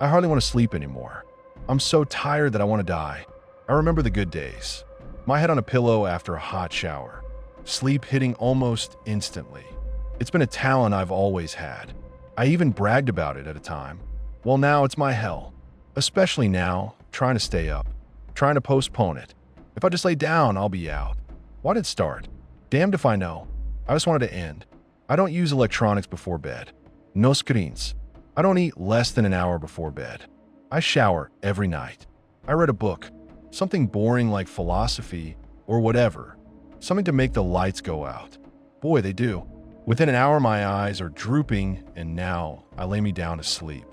I hardly want to sleep anymore. I'm so tired that I want to die. I remember the good days. My head on a pillow after a hot shower. Sleep hitting almost instantly. It's been a talent I've always had. I even bragged about it at a time. Well, now it's my hell. Especially now, trying to stay up. Trying to postpone it. If I just lay down, I'll be out. Why did it start? Damned if I know. I just wanted to end. I don't use electronics before bed. No screens. I don't eat less than an hour before bed. I shower every night. I read a book. Something boring like philosophy or whatever. Something to make the lights go out. Boy, they do. Within an hour, my eyes are drooping, and now I lay me down to sleep.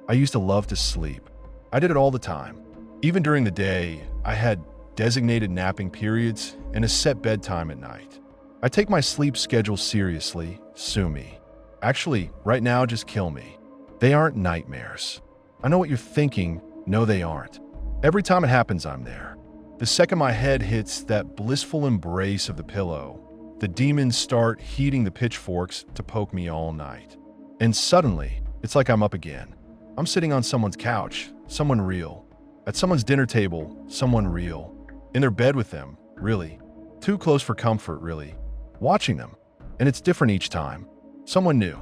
I used to love to sleep. I did it all the time. Even during the day, I had designated napping periods and a set bedtime at night. I take my sleep schedule seriously. Sue me. Actually, right now, just kill me. They aren't nightmares. I know what you're thinking. No, they aren't. Every time it happens, I'm there. The second my head hits that blissful embrace of the pillow, the demons start heating the pitchforks to poke me all night. And suddenly, it's like I'm up again. I'm sitting on someone's couch, someone real. At someone's dinner table, someone real. In their bed with them, really. Too close for comfort, really. Watching them. And it's different each time. Someone new.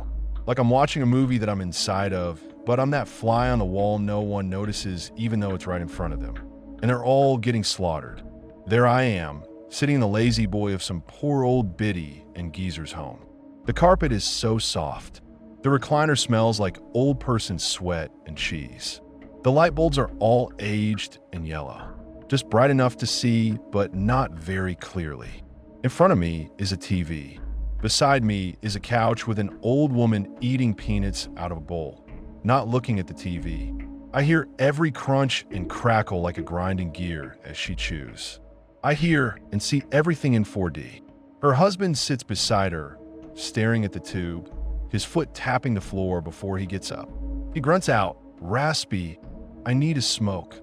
Like I'm watching a movie that I'm inside of, but I'm that fly on the wall no one notices even though it's right in front of them. And they're all getting slaughtered. There I am, sitting in the lazy boy of some poor old biddy in geezer's home. The carpet is so soft. The recliner smells like old person sweat and cheese. The light bulbs are all aged and yellow. Just bright enough to see, but not very clearly. In front of me is a TV. Beside me is a couch with an old woman eating peanuts out of a bowl, not looking at the TV. I hear every crunch and crackle like a grinding gear as she chews. I hear and see everything in 4D. Her husband sits beside her, staring at the tube, his foot tapping the floor before he gets up. He grunts out, raspy, "I need a smoke."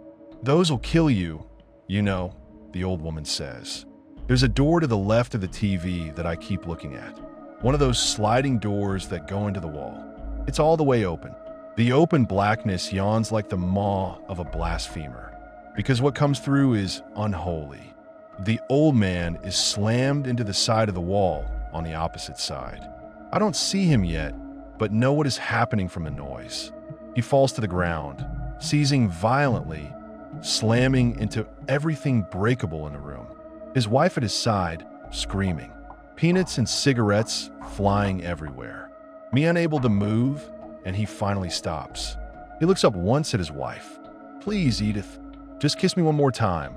"Those'll kill you, you know," the old woman says. There's a door to the left of the TV that I keep looking at. One of those sliding doors that go into the wall. It's all the way open. The open blackness yawns like the maw of a blasphemer, because what comes through is unholy. The old man is slammed into the side of the wall on the opposite side. I don't see him yet, but know what is happening from the noise. He falls to the ground, seizing violently, slamming into everything breakable in the room. His wife at his side, screaming. Peanuts and cigarettes flying everywhere. Me unable to move, and he finally stops. He looks up once at his wife. "Please, Edith, just kiss me one more time."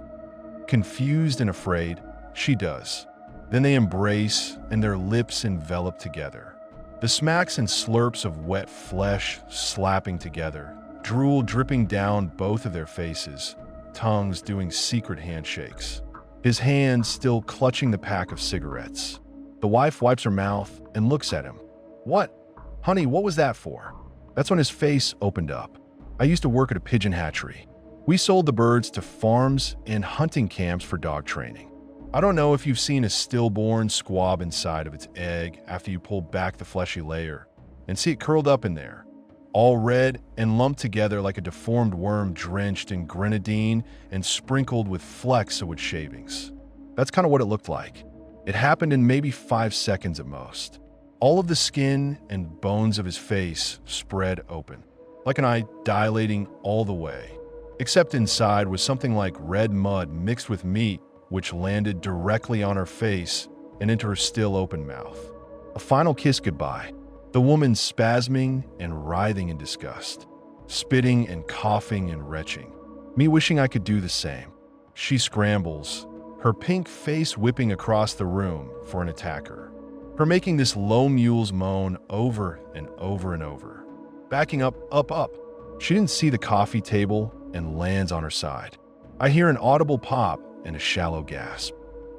Confused and afraid, she does. Then they embrace, and their lips envelop together. The smacks and slurps of wet flesh slapping together, drool dripping down both of their faces, tongues doing secret handshakes. His hand still clutching the pack of cigarettes. The wife wipes her mouth and looks at him. "What? Honey, what was that for?" That's when his face opened up. I used to work at a pigeon hatchery. We sold the birds to farms and hunting camps for dog training. I don't know if you've seen a stillborn squab inside of its egg after you pull back the fleshy layer and see it curled up in there, all red and lumped together like a deformed worm drenched in grenadine and sprinkled with flecks of wood shavings. That's kind of what it looked like. It happened in maybe 5 seconds at most. All of the skin and bones of his face spread open, like an eye dilating all the way, except inside was something like red mud mixed with meat, which landed directly on her face and into her still open mouth. A final kiss goodbye. The woman spasming and writhing in disgust, spitting and coughing and retching. Me wishing I could do the same. She scrambles, her pink face whipping across the room for an attacker. Her making this low mule's moan over and over and over. Backing up, up, up. She didn't see the coffee table and lands on her side. I hear an audible pop and a shallow gasp.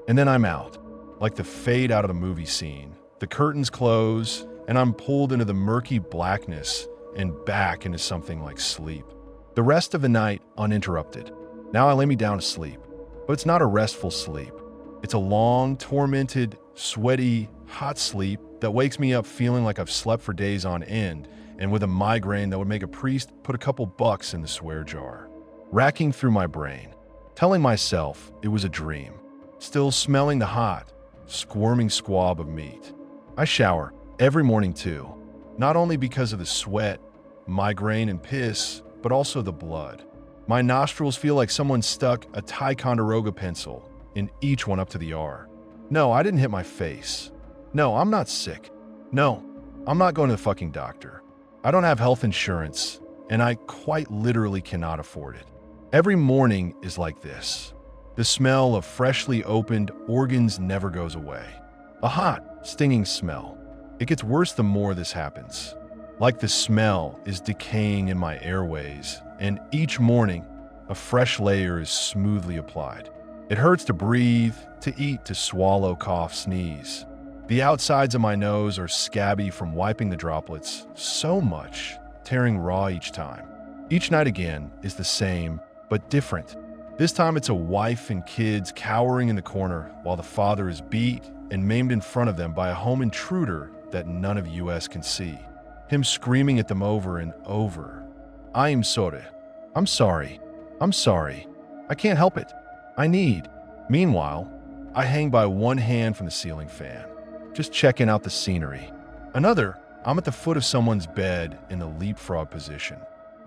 And then I'm out, like the fade out of the movie scene. The curtains close, and I'm pulled into the murky blackness and back into something like sleep. The rest of the night uninterrupted. Now I lay me down to sleep, but it's not a restful sleep. It's a long, tormented, sweaty, hot sleep that wakes me up feeling like I've slept for days on end and with a migraine that would make a priest put a couple bucks in the swear jar. Racking through my brain, telling myself it was a dream, still smelling the hot, squirming squab of meat. I shower every morning too, not only because of the sweat, migraine, and piss, but also the blood. My nostrils feel like someone stuck a Ticonderoga pencil in each one up to the R. No, I didn't hit my face. No, I'm not sick. No, I'm not going to the fucking doctor. I don't have health insurance, and I quite literally cannot afford it. Every morning is like this. The smell of freshly opened organs never goes away. A hot, stinging smell. It gets worse the more this happens. Like the smell is decaying in my airways, and each morning, a fresh layer is smoothly applied. It hurts to breathe, to eat, to swallow, cough, sneeze. The outsides of my nose are scabby from wiping the droplets so much, tearing raw each time. Each night again is the same, but different. This time it's a wife and kids cowering in the corner while the father is beat and maimed in front of them by a home intruder that none of US can see. Him screaming at them over and over. I am sorry. I'm sorry. I'm sorry. I can't help it. I need. Meanwhile, I hang by one hand from the ceiling fan, just checking out the scenery. Another, I'm at the foot of someone's bed in the leapfrog position,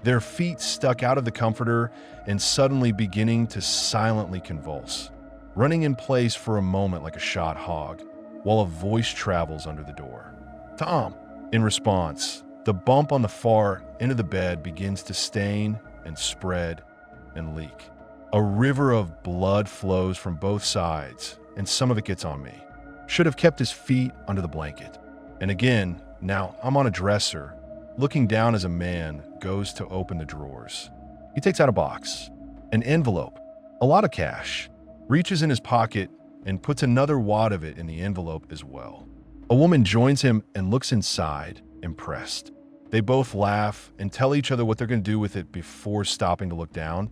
their feet stuck out of the comforter and suddenly beginning to silently convulse, running in place for a moment like a shot hog, while a voice travels under the door. Tom! In response, the bump on the far end of the bed begins to stain and spread and leak. A river of blood flows from both sides, and some of it gets on me. Should have kept his feet under the blanket. And again, now I'm on a dresser, looking down as a man goes to open the drawers. He takes out a box, an envelope, a lot of cash, reaches in his pocket, and puts another wad of it in the envelope as well. A woman joins him and looks inside, impressed. They both laugh and tell each other what they're going to do with it before stopping to look down,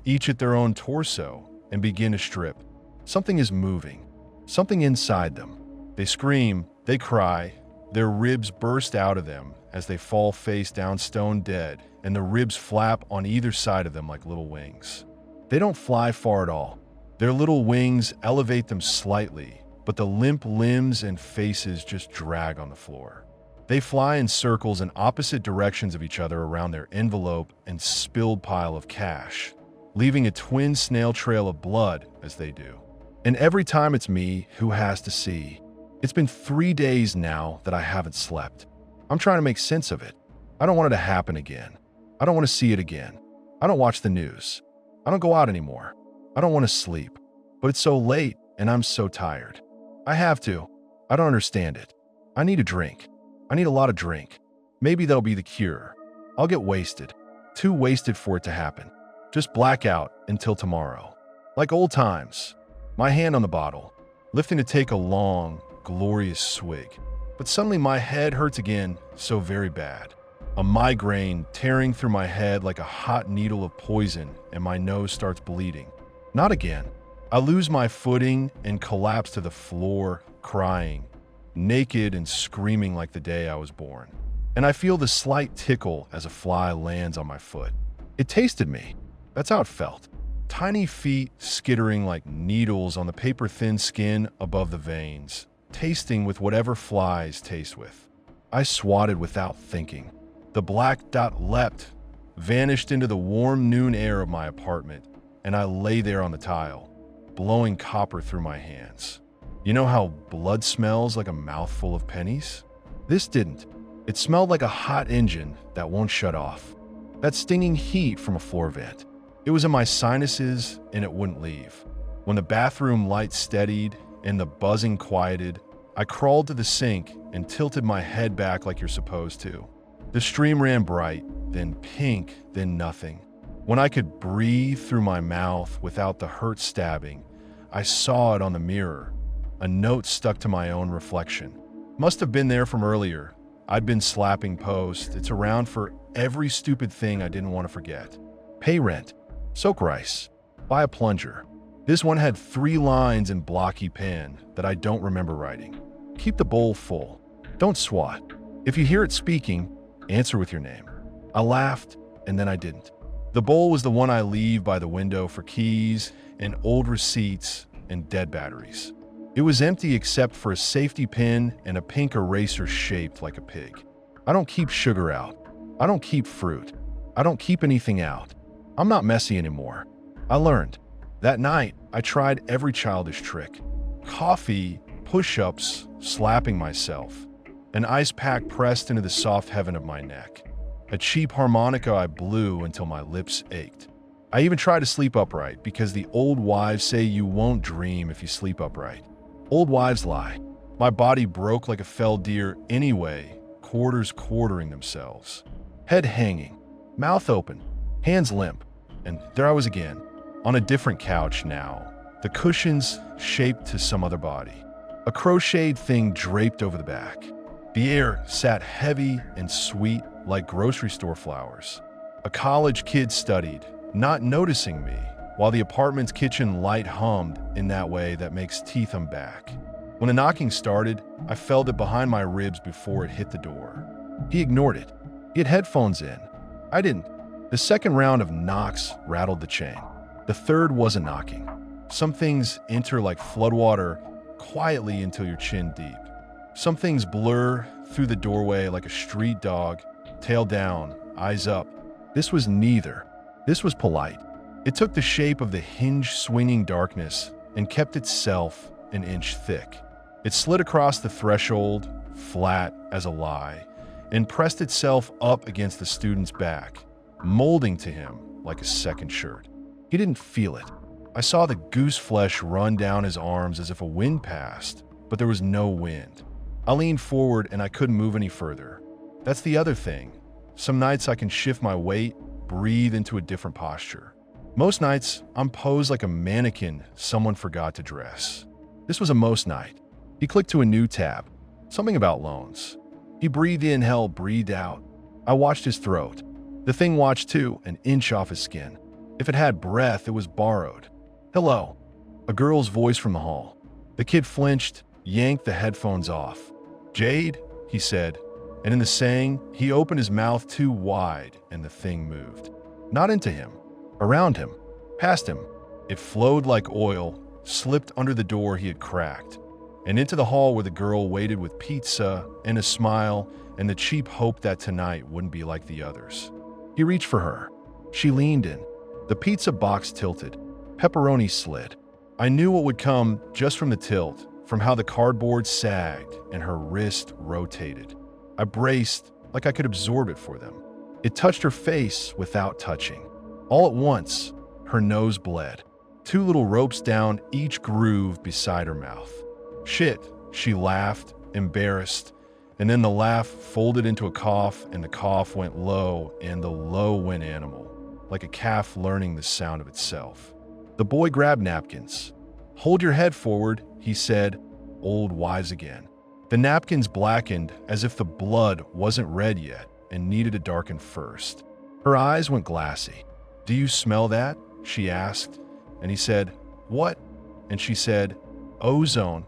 each at their own torso, and begin to strip. Something is moving, something inside them. They scream, they cry, their ribs burst out of them as they fall face down stone dead, and the ribs flap on either side of them like little wings. They don't fly far at all. Their little wings elevate them slightly, but the limp limbs and faces just drag on the floor. They fly in circles in opposite directions of each other around their envelope and spilled pile of cash, leaving a twin snail trail of blood as they do. And every time it's me who has to see. It's been 3 days now that I haven't slept. I'm trying to make sense of it. I don't want it to happen again. I don't want to see it again. I don't watch the news. I don't go out anymore. I don't want to sleep. But it's so late and I'm so tired. I have to. I don't understand it. I need a drink. I need a lot of drink. Maybe that'll be the cure. I'll get wasted. Too wasted for it to happen. Just black out until tomorrow. Like old times. My hand on the bottle, lifting to take a long, glorious swig. But suddenly my head hurts again, so very bad. A migraine tearing through my head like a hot needle of poison, and my nose starts bleeding. Not again. I lose my footing and collapse to the floor, crying, naked and screaming like the day I was born. And I feel the slight tickle as a fly lands on my foot. It tasted me. That's how it felt. Tiny feet skittering like needles on the paper-thin skin above the veins, tasting with whatever flies taste with. I swatted without thinking. The black dot leapt, vanished into the warm noon air of my apartment, and I lay there on the tile, blowing copper through my hands. You know how blood smells like a mouthful of pennies? This didn't. It smelled like a hot engine that won't shut off. That stinging heat from a floor vent. It was in my sinuses and it wouldn't leave. When the bathroom light steadied and the buzzing quieted, I crawled to the sink and tilted my head back like you're supposed to. The stream ran bright, then pink, then nothing. When I could breathe through my mouth without the hurt stabbing, I saw it on the mirror. A note stuck to my own reflection. Must have been there from earlier. I'd been slapping post. It's around for every stupid thing I didn't want to forget. Pay rent. Soak rice. Buy a plunger. This one had 3 lines in blocky pen that I don't remember writing. Keep the bowl full. Don't swat. If you hear it speaking, Answer with your name. I laughed, and then I didn't. The bowl was the one I leave by the window for keys and old receipts and dead batteries. It was empty except for a safety pin and a pink eraser shaped like a pig. I don't keep sugar out. I don't keep fruit. I don't keep anything out. I'm not messy anymore. I learned. That night, I tried every childish trick. Coffee, push-ups, slapping myself. An ice pack pressed into the soft heaven of my neck. A cheap harmonica I blew until my lips ached. I even tried to sleep upright because the old wives say you won't dream if you sleep upright. Old wives lie. My body broke like a felled deer anyway, quarters quartering themselves. Head hanging, mouth open, hands limp, and there I was again, on a different couch now, the cushions shaped to some other body. A crocheted thing draped over the back. The air sat heavy and sweet like grocery store flowers. A college kid studied, not noticing me, while the apartment's kitchen light hummed in that way that makes teeth hum back. When the knocking started, I felt it behind my ribs before it hit the door. He ignored it. He had headphones in. I didn't. The second round of knocks rattled the chain. The third wasn't knocking. Some things enter like floodwater quietly until your chin deep. Some things blur through the doorway like a street dog, tail down, eyes up. This was neither. This was polite. It took the shape of the hinge-swinging darkness and kept itself an inch thick. It slid across the threshold, flat as a lie, and pressed itself up against the student's back, molding to him like a second shirt. He didn't feel it. I saw the goose flesh run down his arms as if a wind passed, but there was no wind. I leaned forward and I couldn't move any further. That's the other thing. Some nights I can shift my weight, breathe into a different posture. Most nights, I'm posed like a mannequin someone forgot to dress. This was a most night. He clicked to a new tab. Something about loans. He breathed in hell, breathed out. I watched his throat. The thing watched too, an inch off his skin. If it had breath, it was borrowed. Hello. A girl's voice from the hall. The kid flinched, yanked the headphones off. Jade, he said, and in the saying, he opened his mouth too wide and the thing moved. Not into him. Around him, past him. It flowed like oil, slipped under the door he had cracked, and into the hall where the girl waited with pizza and a smile and the cheap hope that tonight wouldn't be like the others. He reached for her. She leaned in. The pizza box tilted. Pepperoni slid. I knew what would come just from the tilt, from how the cardboard sagged and her wrist rotated. I braced like I could absorb it for them. It touched her face without touching. All at once, her nose bled. 2 little ropes down each groove beside her mouth. Shit, she laughed, embarrassed, and then the laugh folded into a cough and the cough went low and the low went animal, like a calf learning the sound of itself. The boy grabbed napkins. Hold your head forward, he said, old wise again. The napkins blackened as if the blood wasn't red yet and needed to darken first. Her eyes went glassy. Do you smell that? She asked. And he said, what? And she said, ozone.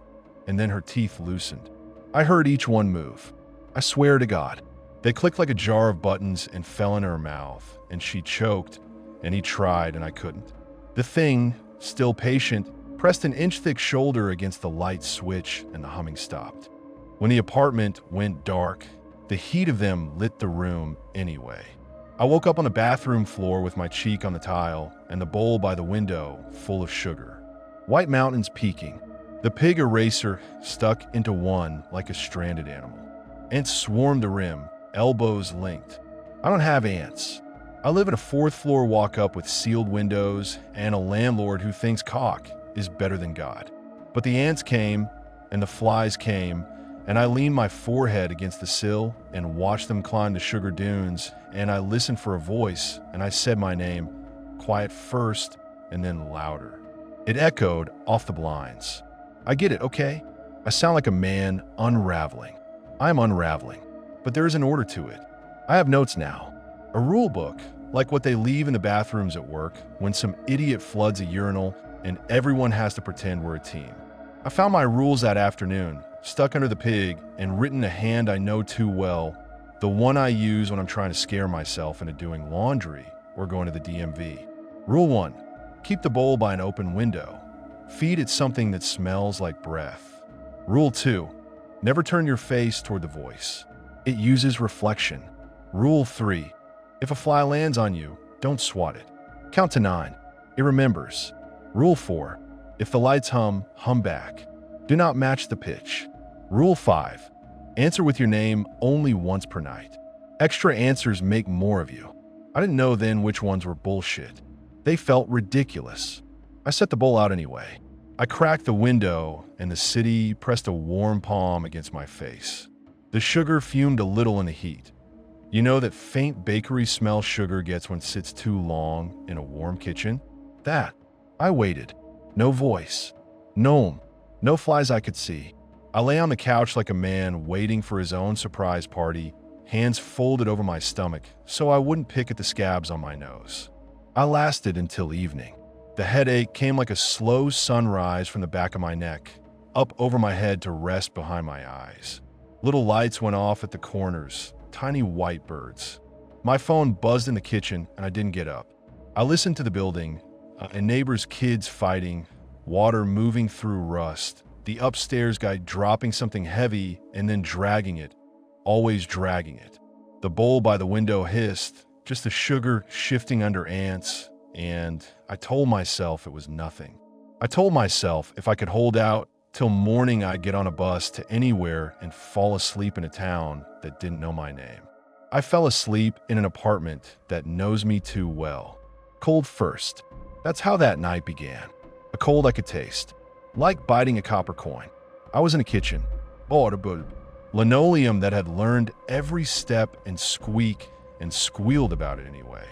And then her teeth loosened. I heard each one move. I swear to God. They clicked like a jar of buttons and fell in her mouth. And she choked. And he tried and I couldn't. The thing, still patient, pressed an inch-thick shoulder against the light switch and the humming stopped. When the apartment went dark, the heat of them lit the room anyway. I woke up on the bathroom floor with my cheek on the tile and the bowl by the window full of sugar. White mountains peaking. The pig eraser stuck into one like a stranded animal. Ants swarmed the rim, elbows linked. I don't have ants. I live in a 4th floor walk-up with sealed windows and a landlord who thinks cock is better than God. But the ants came and the flies came, and I leaned my forehead against the sill and watched them climb the sugar dunes, and I listened for a voice, and I said my name, quiet first and then louder. It echoed off the blinds. I get it, okay? I sound like a man unraveling. I'm unraveling, but there is an order to it. I have notes now. A rule book, like what they leave in the bathrooms at work when some idiot floods a urinal and everyone has to pretend we're a team. I found my rules that afternoon, stuck under the pig and written a hand I know too well, The one I use when I'm trying to scare myself into doing laundry or going to the DMV. Rule 1. Keep the bowl by an open window. Feed it something that smells like breath. Rule 2. Never turn your face toward the voice. It uses reflection. Rule 3. If a fly lands on you, don't swat it. Count to 9. It remembers. Rule 4. If the lights hum, hum back. Do not match the pitch. Rule 5. Answer with your name only once per night. Extra answers make more of you. I didn't know then which ones were bullshit. They felt ridiculous. I set the bowl out anyway. I cracked the window, and the city pressed a warm palm against my face. The sugar fumed a little in the heat. You know that faint bakery smell sugar gets when it sits too long in a warm kitchen? That. I waited. No voice. No flies I could see. I lay on the couch like a man waiting for his own surprise party, hands folded over my stomach so I wouldn't pick at the scabs on my nose. I lasted until evening. The headache came like a slow sunrise from the back of my neck, up over my head to rest behind my eyes. Little lights went off at the corners, tiny white birds. My phone buzzed in the kitchen and I didn't get up. I listened to the building, and neighbors' kids fighting, water moving through rust, the upstairs guy dropping something heavy and then dragging it, always dragging it. The bowl by the window hissed, just the sugar shifting under ants, and I told myself it was nothing. I told myself if I could hold out till morning I'd get on a bus to anywhere and fall asleep in a town that didn't know my name. I fell asleep in an apartment that knows me too well. Cold first. That's how that night began. A cold I could taste. Like biting a copper coin. I was in a kitchen. Linoleum that had learned every step and squeak and squealed about it anyway.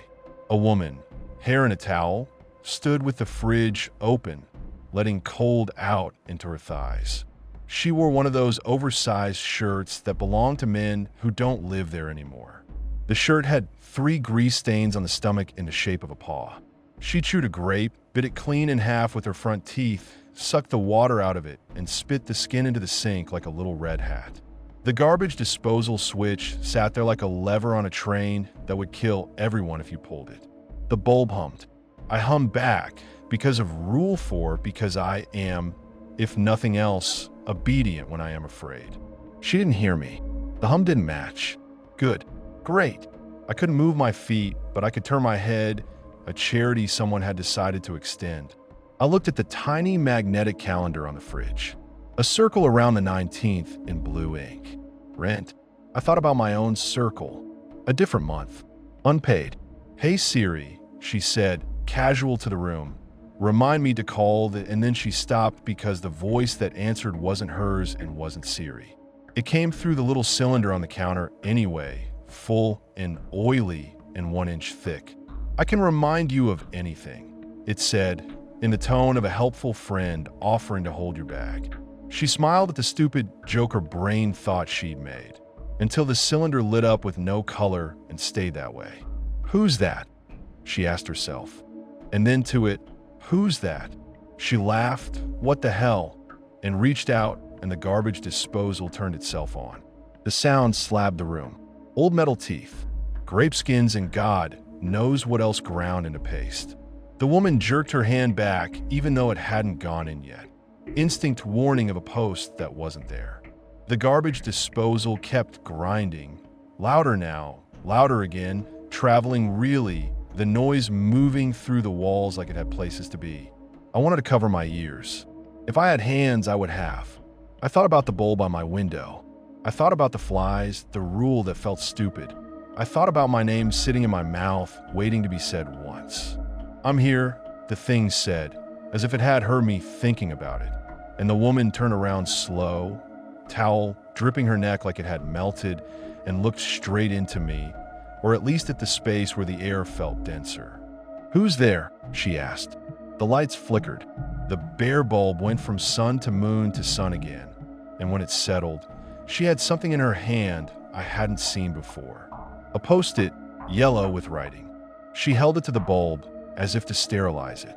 A woman, hair in a towel, stood with the fridge open, letting cold out into her thighs. She wore one of those oversized shirts that belong to men who don't live there anymore. The shirt had 3 grease stains on the stomach in the shape of a paw. She chewed a grape, bit it clean in half with her front teeth, sucked the water out of it, and spit the skin into the sink like a little red hat. The garbage disposal switch sat there like a lever on a train that would kill everyone if you pulled it. The bulb hummed. I hummed back because of Rule 4, because I am, if nothing else, obedient when I am afraid. She didn't hear me. The hum didn't match. Good. Great. I couldn't move my feet, but I could turn my head, a charity someone had decided to extend. I looked at the tiny magnetic calendar on the fridge. A circle around the 19th in blue ink. Rent. I thought about my own circle. A different month. Unpaid. Hey Siri, she said, casual to the room. Remind me to call, and then she stopped because the voice that answered wasn't hers and wasn't Siri. It came through the little cylinder on the counter anyway, full and oily and 1 inch thick. I can remind you of anything, it said, in the tone of a helpful friend offering to hold your bag. She smiled at the stupid joke her brain thought she'd made, until the cylinder lit up with no color and stayed that way. Who's that? She asked herself. And then to it, who's that? She laughed, what the hell, and reached out, and the garbage disposal turned itself on. The sound slabbed the room. Old metal teeth, grape skins, and God knows what else ground into paste. The woman jerked her hand back even though it hadn't gone in yet. Instinct warning of a post that wasn't there. The garbage disposal kept grinding. Louder now, louder again, traveling really, the noise moving through the walls like it had places to be. I wanted to cover my ears. If I had hands, I would have. I thought about the bowl by my window. I thought about the flies, the rule that felt stupid. I thought about my name sitting in my mouth, waiting to be said once. I'm here, the thing said, as if it had heard me thinking about it. And the woman turned around slow, towel dripping her neck like it had melted, and looked straight into me, or at least at the space where the air felt denser. Who's there? She asked. The lights flickered. The bare bulb went from sun to moon to sun again. And when it settled, she had something in her hand I hadn't seen before. A post-it, yellow with writing. She held it to the bulb, as if to sterilize it.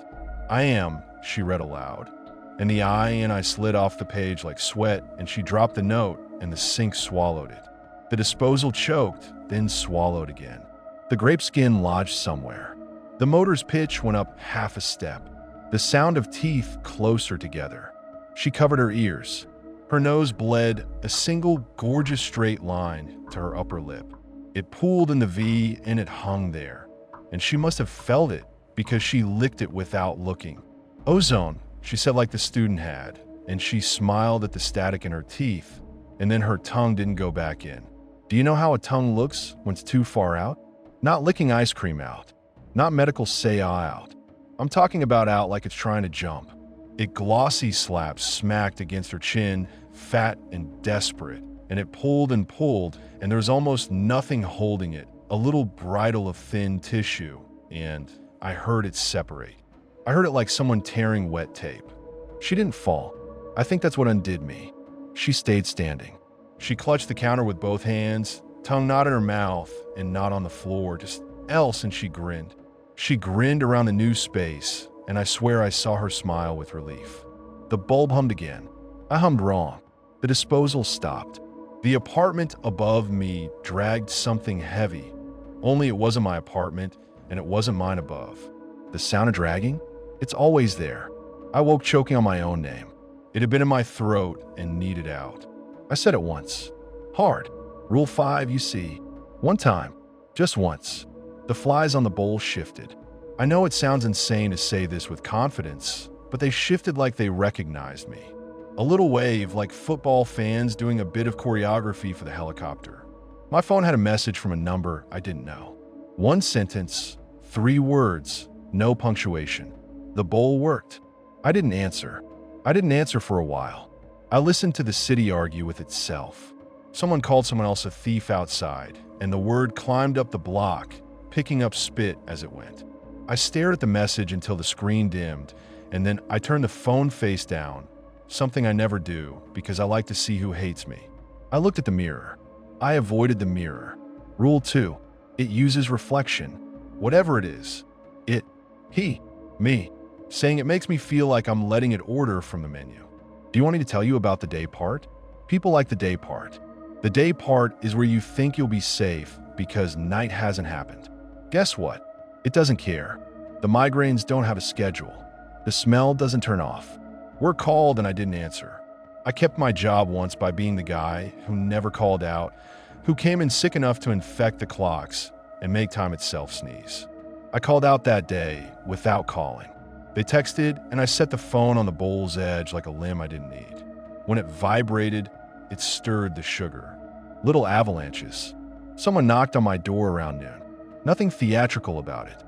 I am, she read aloud. And the I and I slid off the page like sweat, and she dropped the note, and the sink swallowed it. The disposal choked, then swallowed again. The grape skin lodged somewhere. The motor's pitch went up half a step. The sound of teeth closer together. She covered her ears. Her nose bled a single gorgeous straight line to her upper lip. It pooled in the V and it hung there. And she must have felt it because she licked it without looking. Ozone, she said like the student had, and she smiled at the static in her teeth, and then her tongue didn't go back in. Do you know how a tongue looks when it's too far out? Not licking ice cream out. Not medical say out. I'm talking about out like it's trying to jump. It glossy slapped smacked against her chin, fat and desperate, and it pulled, and there was almost nothing holding it, a little bridle of thin tissue, and I heard it separate. I heard it like someone tearing wet tape. She didn't fall. I think that's what undid me. She stayed standing. She clutched the counter with both hands, tongue not in her mouth and not on the floor, just else, and she grinned. She grinned around the new space, and I swear I saw her smile with relief. The bulb hummed again. I hummed wrong. The disposal stopped. The apartment above me dragged something heavy. Only it wasn't my apartment, and it wasn't mine above. The sound of dragging? It's always there. I woke choking on my own name. It had been in my throat and needed out. I said it once. Hard. Rule 5, you see. One time. Just once. The flies on the bowl shifted. I know it sounds insane to say this with confidence, but they shifted like they recognized me. A little wave like football fans doing a bit of choreography for the helicopter. My phone had a message from a number I didn't know. One sentence, 3 words, no punctuation. The bowl worked. I didn't answer. I didn't answer for a while. I listened to the city argue with itself. Someone called someone else a thief outside, and the word climbed up the block, picking up spit as it went. I stared at the message until the screen dimmed, and then I turned the phone face down, something I never do because I like to see who hates me. I looked at the mirror. I avoided the mirror. Rule 2. It uses reflection. Whatever it is. It, he, me, saying it makes me feel like I'm letting it order from the menu. Do you want me to tell you about the day part? People like the day part. The day part is where you think you'll be safe because night hasn't happened. Guess what? It doesn't care. The migraines don't have a schedule. The smell doesn't turn off. We're called and I didn't answer. I kept my job once by being the guy who never called out, who came in sick enough to infect the clocks and make time itself sneeze. I called out that day without calling. They texted and I set the phone on the bowl's edge like a limb I didn't need. When it vibrated, it stirred the sugar. Little avalanches. Someone knocked on my door around noon. Nothing theatrical about it.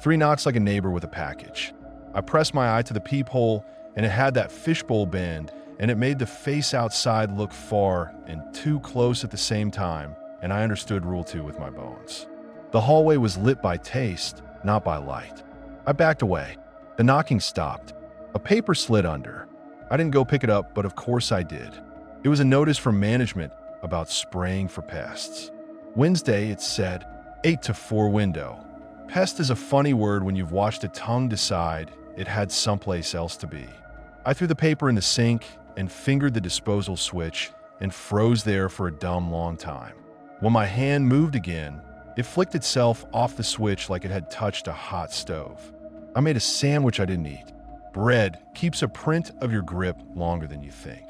3 knocks like a neighbor with a package. I pressed my eye to the peephole and it had that fishbowl bend, and it made the face outside look far and too close at the same time, and I understood Rule 2 with my bones. The hallway was lit by taste, not by light. I backed away. The knocking stopped. A paper slid under. I didn't go pick it up, but of course I did. It was a notice from management about spraying for pests. Wednesday, it said, 8 to 4 window. Pest is a funny word when you've watched a tongue decide it had someplace else to be. I threw the paper in the sink and fingered the disposal switch and froze there for a dumb long time. When my hand moved again, it flicked itself off the switch like it had touched a hot stove. I made a sandwich I didn't eat. Bread keeps a print of your grip longer than you think.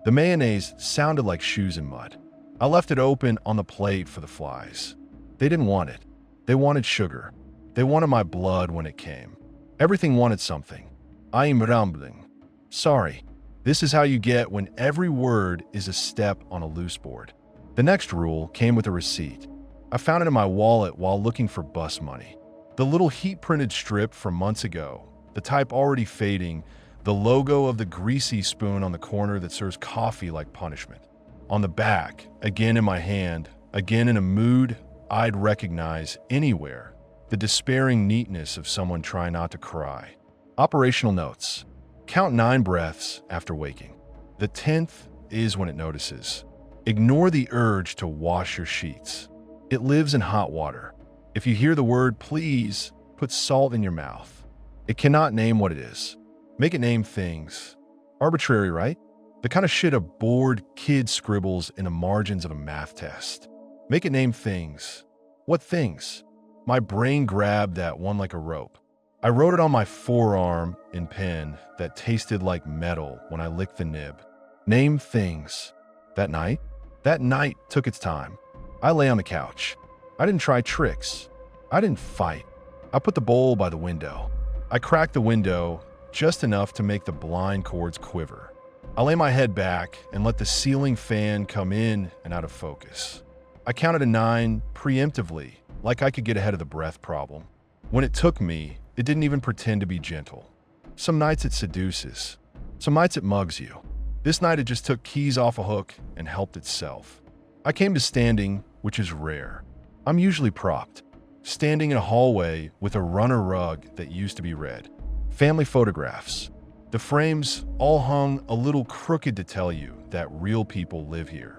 The mayonnaise sounded like shoes in mud. I left it open on the plate for the flies. They didn't want it. They wanted sugar. They wanted my blood when it came. Everything wanted something. I am rambling. Sorry. This is how you get when every word is a step on a loose board. The next rule came with a receipt. I found it in my wallet while looking for bus money. The little heat-printed strip from months ago, the type already fading, the logo of the greasy spoon on the corner that serves coffee like punishment. On the back, again in my hand, again in a mood I'd recognize anywhere, the despairing neatness of someone trying not to cry. Operational notes. Count 9 breaths after waking. The 10th is when it notices. Ignore the urge to wash your sheets. It lives in hot water. If you hear the word please, put salt in your mouth. It cannot name what it is. Make it name things. Arbitrary, right? The kind of shit a bored kid scribbles in the margins of a math test. Make it name things. What things? My brain grabbed that one like a rope. I wrote it on my forearm in pen that tasted like metal when I licked the nib. Name things. That night? That night took its time. I lay on the couch. I didn't try tricks. I didn't fight. I put the bowl by the window. I cracked the window just enough to make the blind cords quiver. I lay my head back and let the ceiling fan come in and out of focus. I counted to 9 preemptively, like I could get ahead of the breath problem. When it took me, it didn't even pretend to be gentle. Some nights it seduces. Some nights it mugs you. This night it just took keys off a hook and helped itself. I came to standing, which is rare. I'm usually propped, standing in a hallway with a runner rug that used to be red. Family photographs. The frames all hung a little crooked to tell you that real people live here.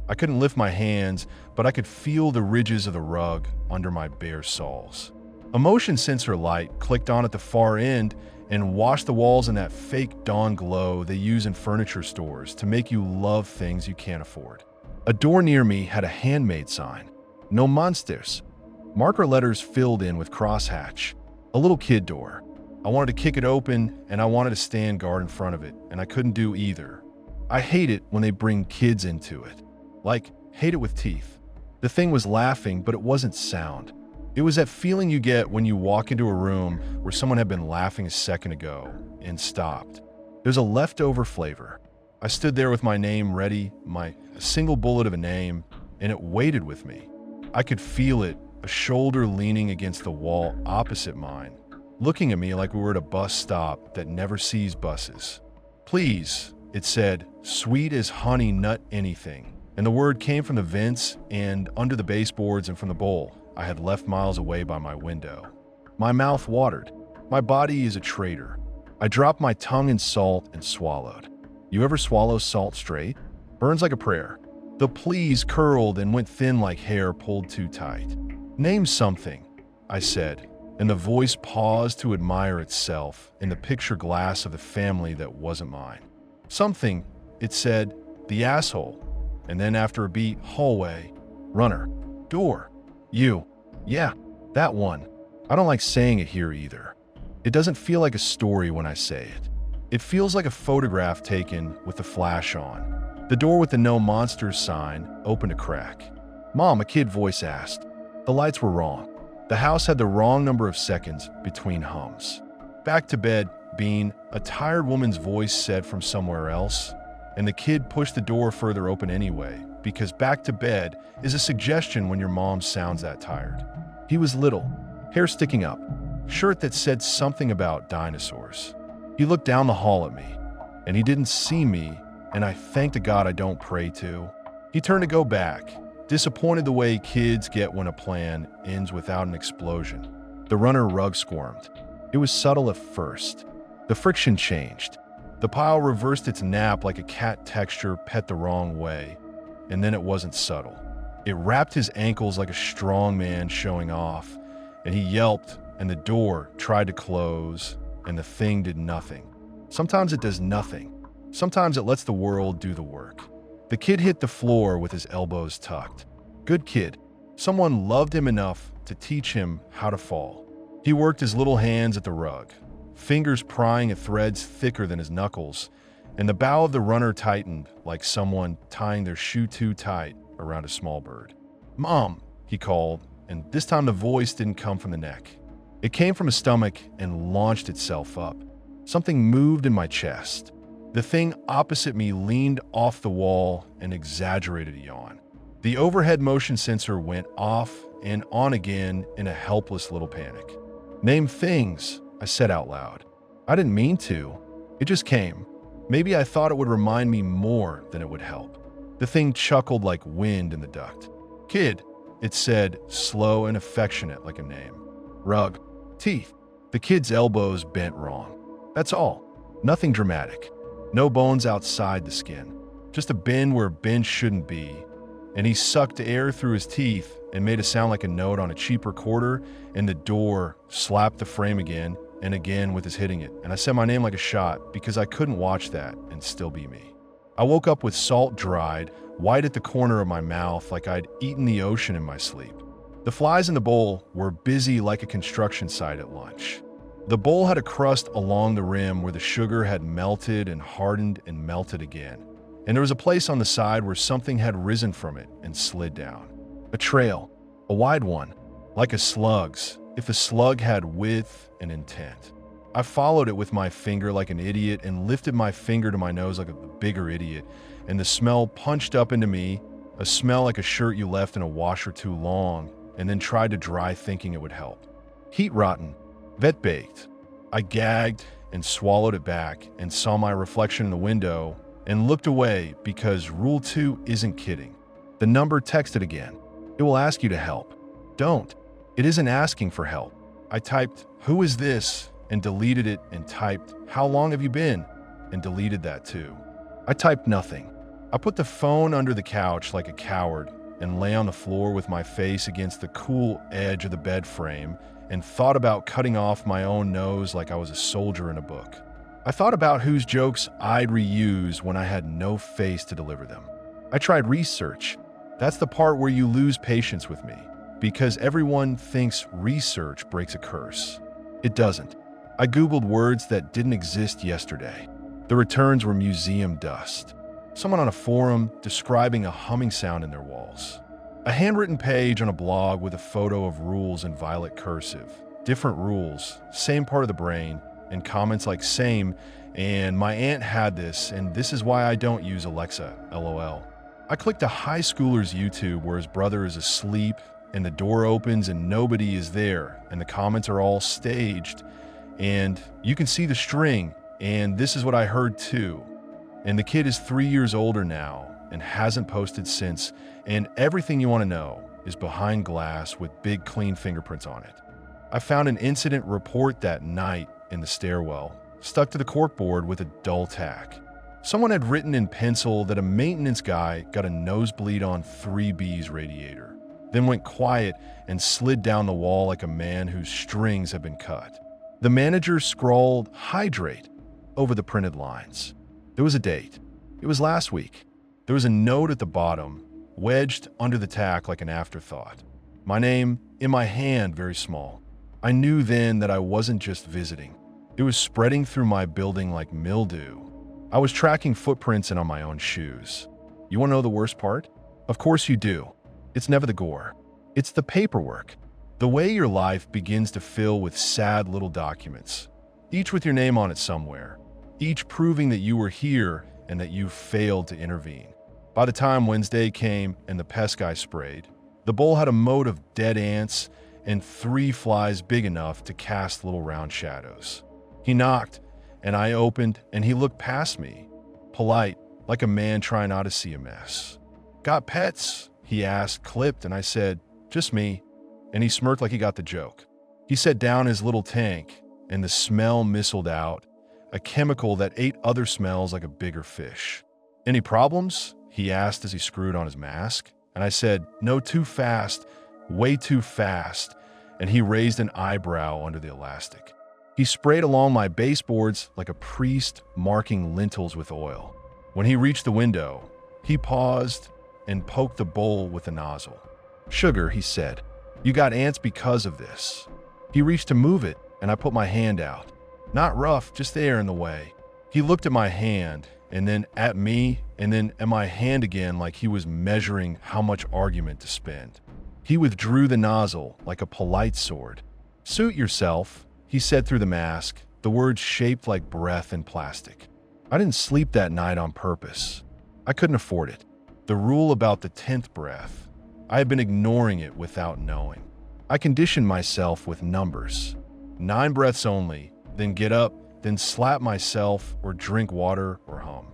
I couldn't lift my hands, but I could feel the ridges of the rug under my bare soles. A motion sensor light clicked on at the far end and washed the walls in that fake dawn glow they use in furniture stores to make you love things you can't afford. A door near me had a handmade sign. No monsters. Marker letters filled in with crosshatch. A little kid door. I wanted to kick it open, and I wanted to stand guard in front of it, and I couldn't do either. I hate it when they bring kids into it. Like, hate it with teeth. The thing was laughing, but it wasn't sound. It was that feeling you get when you walk into a room where someone had been laughing a second ago and stopped. There's a leftover flavor. I stood there with my name ready, a single bullet of a name, and it waited with me. I could feel it, a shoulder leaning against the wall opposite mine, looking at me like we were at a bus stop that never sees buses. Please, it said, sweet as honey nut anything. And the word came from the vents and under the baseboards and from the bowl I had left miles away by my window. My mouth watered. My body is a traitor. I dropped my tongue in salt and swallowed. You ever swallow salt straight? Burns like a prayer. The please curled and went thin like hair pulled too tight. Name something, I said, and the voice paused to admire itself in the picture glass of the family that wasn't mine. Something, it said, the asshole, and then after a beat, hallway, runner, door, you, yeah, that one. I don't like saying it here either. It doesn't feel like a story when I say it. It feels like a photograph taken with the flash on. The door with the no monsters sign opened a crack. Mom, a kid voice asked. The lights were wrong. The house had the wrong number of seconds between hums. Back to bed, Bean, a tired woman's voice said from somewhere else, and the kid pushed the door further open anyway, because back to bed is a suggestion when your mom sounds that tired. He was little, hair sticking up, shirt that said something about dinosaurs. He looked down the hall at me, and he didn't see me, and I thank to God I don't pray to. He turned to go back, disappointed the way kids get when a plan ends without an explosion. The runner rug squirmed. It was subtle at first. The friction changed. The pile reversed its nap like a cat texture pet the wrong way, and then it wasn't subtle. It wrapped his ankles like a strong man showing off, and he yelped, and the door tried to close, and the thing did nothing. Sometimes it does nothing. Sometimes it lets the world do the work. The kid hit the floor with his elbows tucked. Good kid. Someone loved him enough to teach him how to fall. He worked his little hands at the rug, fingers prying at threads thicker than his knuckles, and the bow of the runner tightened like someone tying their shoe too tight around a small bird. Mom, he called, and this time the voice didn't come from the neck. It came from his stomach and launched itself up. Something moved in my chest. The thing opposite me leaned off the wall and exaggerated a yawn. The overhead motion sensor went off and on again in a helpless little panic. Name things, I said out loud. I didn't mean to. It just came. Maybe I thought it would remind me more than it would help. The thing chuckled like wind in the duct. Kid, it said, slow and affectionate like a name. Rug, teeth. The kid's elbows bent wrong. That's all. Nothing dramatic. No bones outside the skin. Just a bend where a bend shouldn't be. And he sucked air through his teeth and made a sound like a note on a cheap recorder, and the door slapped the frame again and again with his hitting it. And I said my name like a shot because I couldn't watch that and still be me. I woke up with salt dried, white at the corner of my mouth like I'd eaten the ocean in my sleep. The flies in the bowl were busy like a construction site at lunch. The bowl had a crust along the rim where the sugar had melted and hardened and melted again. And there was a place on the side where something had risen from it and slid down. A trail, a wide one, like a slug's, if a slug had width and intent. I followed it with my finger like an idiot and lifted my finger to my nose like a bigger idiot, and the smell punched up into me, a smell like a shirt you left in a washer too long and then tried to dry thinking it would help. Heat rotten, vet baked. I gagged and swallowed it back and saw my reflection in the window and looked away because Rule 2 isn't kidding. The number texted again. It will ask you to help. Don't. It isn't asking for help. I typed, "Who is this?" and deleted it and typed, "How long have you been?" and deleted that too. I typed nothing. I put the phone under the couch like a coward and lay on the floor with my face against the cool edge of the bed frame and thought about cutting off my own nose like I was a soldier in a book. I thought about whose jokes I'd reuse when I had no face to deliver them. I tried research. That's the part where you lose patience with me, because everyone thinks research breaks a curse. It doesn't. I Googled words that didn't exist yesterday. The returns were museum dust. Someone on a forum describing a humming sound in their walls. A handwritten page on a blog with a photo of rules in violet cursive. Different rules, same part of the brain, and comments like same, and my aunt had this, and this is why I don't use Alexa, LOL. I clicked a high schooler's YouTube where his brother is asleep, and the door opens and nobody is there, and the comments are all staged, and you can see the string, and this is what I heard too. And the kid is 3 years older now and hasn't posted since, and everything you want to know is behind glass with big clean fingerprints on it. I found an incident report that night in the stairwell, stuck to the corkboard with a dull tack. Someone had written in pencil that a maintenance guy got a nosebleed on 3B's radiator, then went quiet and slid down the wall like a man whose strings had been cut. The manager scrawled "hydrate" over the printed lines. There was a date. It was last week. There was a note at the bottom, wedged under the tack like an afterthought. My name in my hand, very small. I knew then that I wasn't just visiting. It was spreading through my building like mildew. I was tracking footprints and on my own shoes. You want to know the worst part? Of course you do. It's never the gore. It's the paperwork. The way your life begins to fill with sad little documents, each with your name on it somewhere, each proving that you were here and that you failed to intervene. By the time Wednesday came and the pest guy sprayed, the bowl had a moat of dead ants and 3 flies big enough to cast little round shadows. He knocked, and I opened, and he looked past me, polite, like a man trying not to see a mess. "Got pets?" he asked, clipped, and I said, "Just me." And he smirked like he got the joke. He set down his little tank, and the smell missiled out, a chemical that ate other smells like a bigger fish. "Any problems?" he asked as he screwed on his mask. And I said, "No, too fast, way too fast." And he raised an eyebrow under the elastic. He sprayed along my baseboards like a priest marking lintels with oil. When he reached the window, he paused and poked the bowl with a nozzle. "Sugar," he said, "you got ants because of this." He reached to move it, and I put my hand out. Not rough, just there in the way. He looked at my hand, and then at me, and then at my hand again like he was measuring how much argument to spend. He withdrew the nozzle like a polite sword. "Suit yourself," he said through the mask, the words shaped like breath in plastic. I didn't sleep that night on purpose. I couldn't afford it. The rule about the 10th breath, I had been ignoring it without knowing. I conditioned myself with numbers. 9 breaths only, then get up, then slap myself or drink water or hum.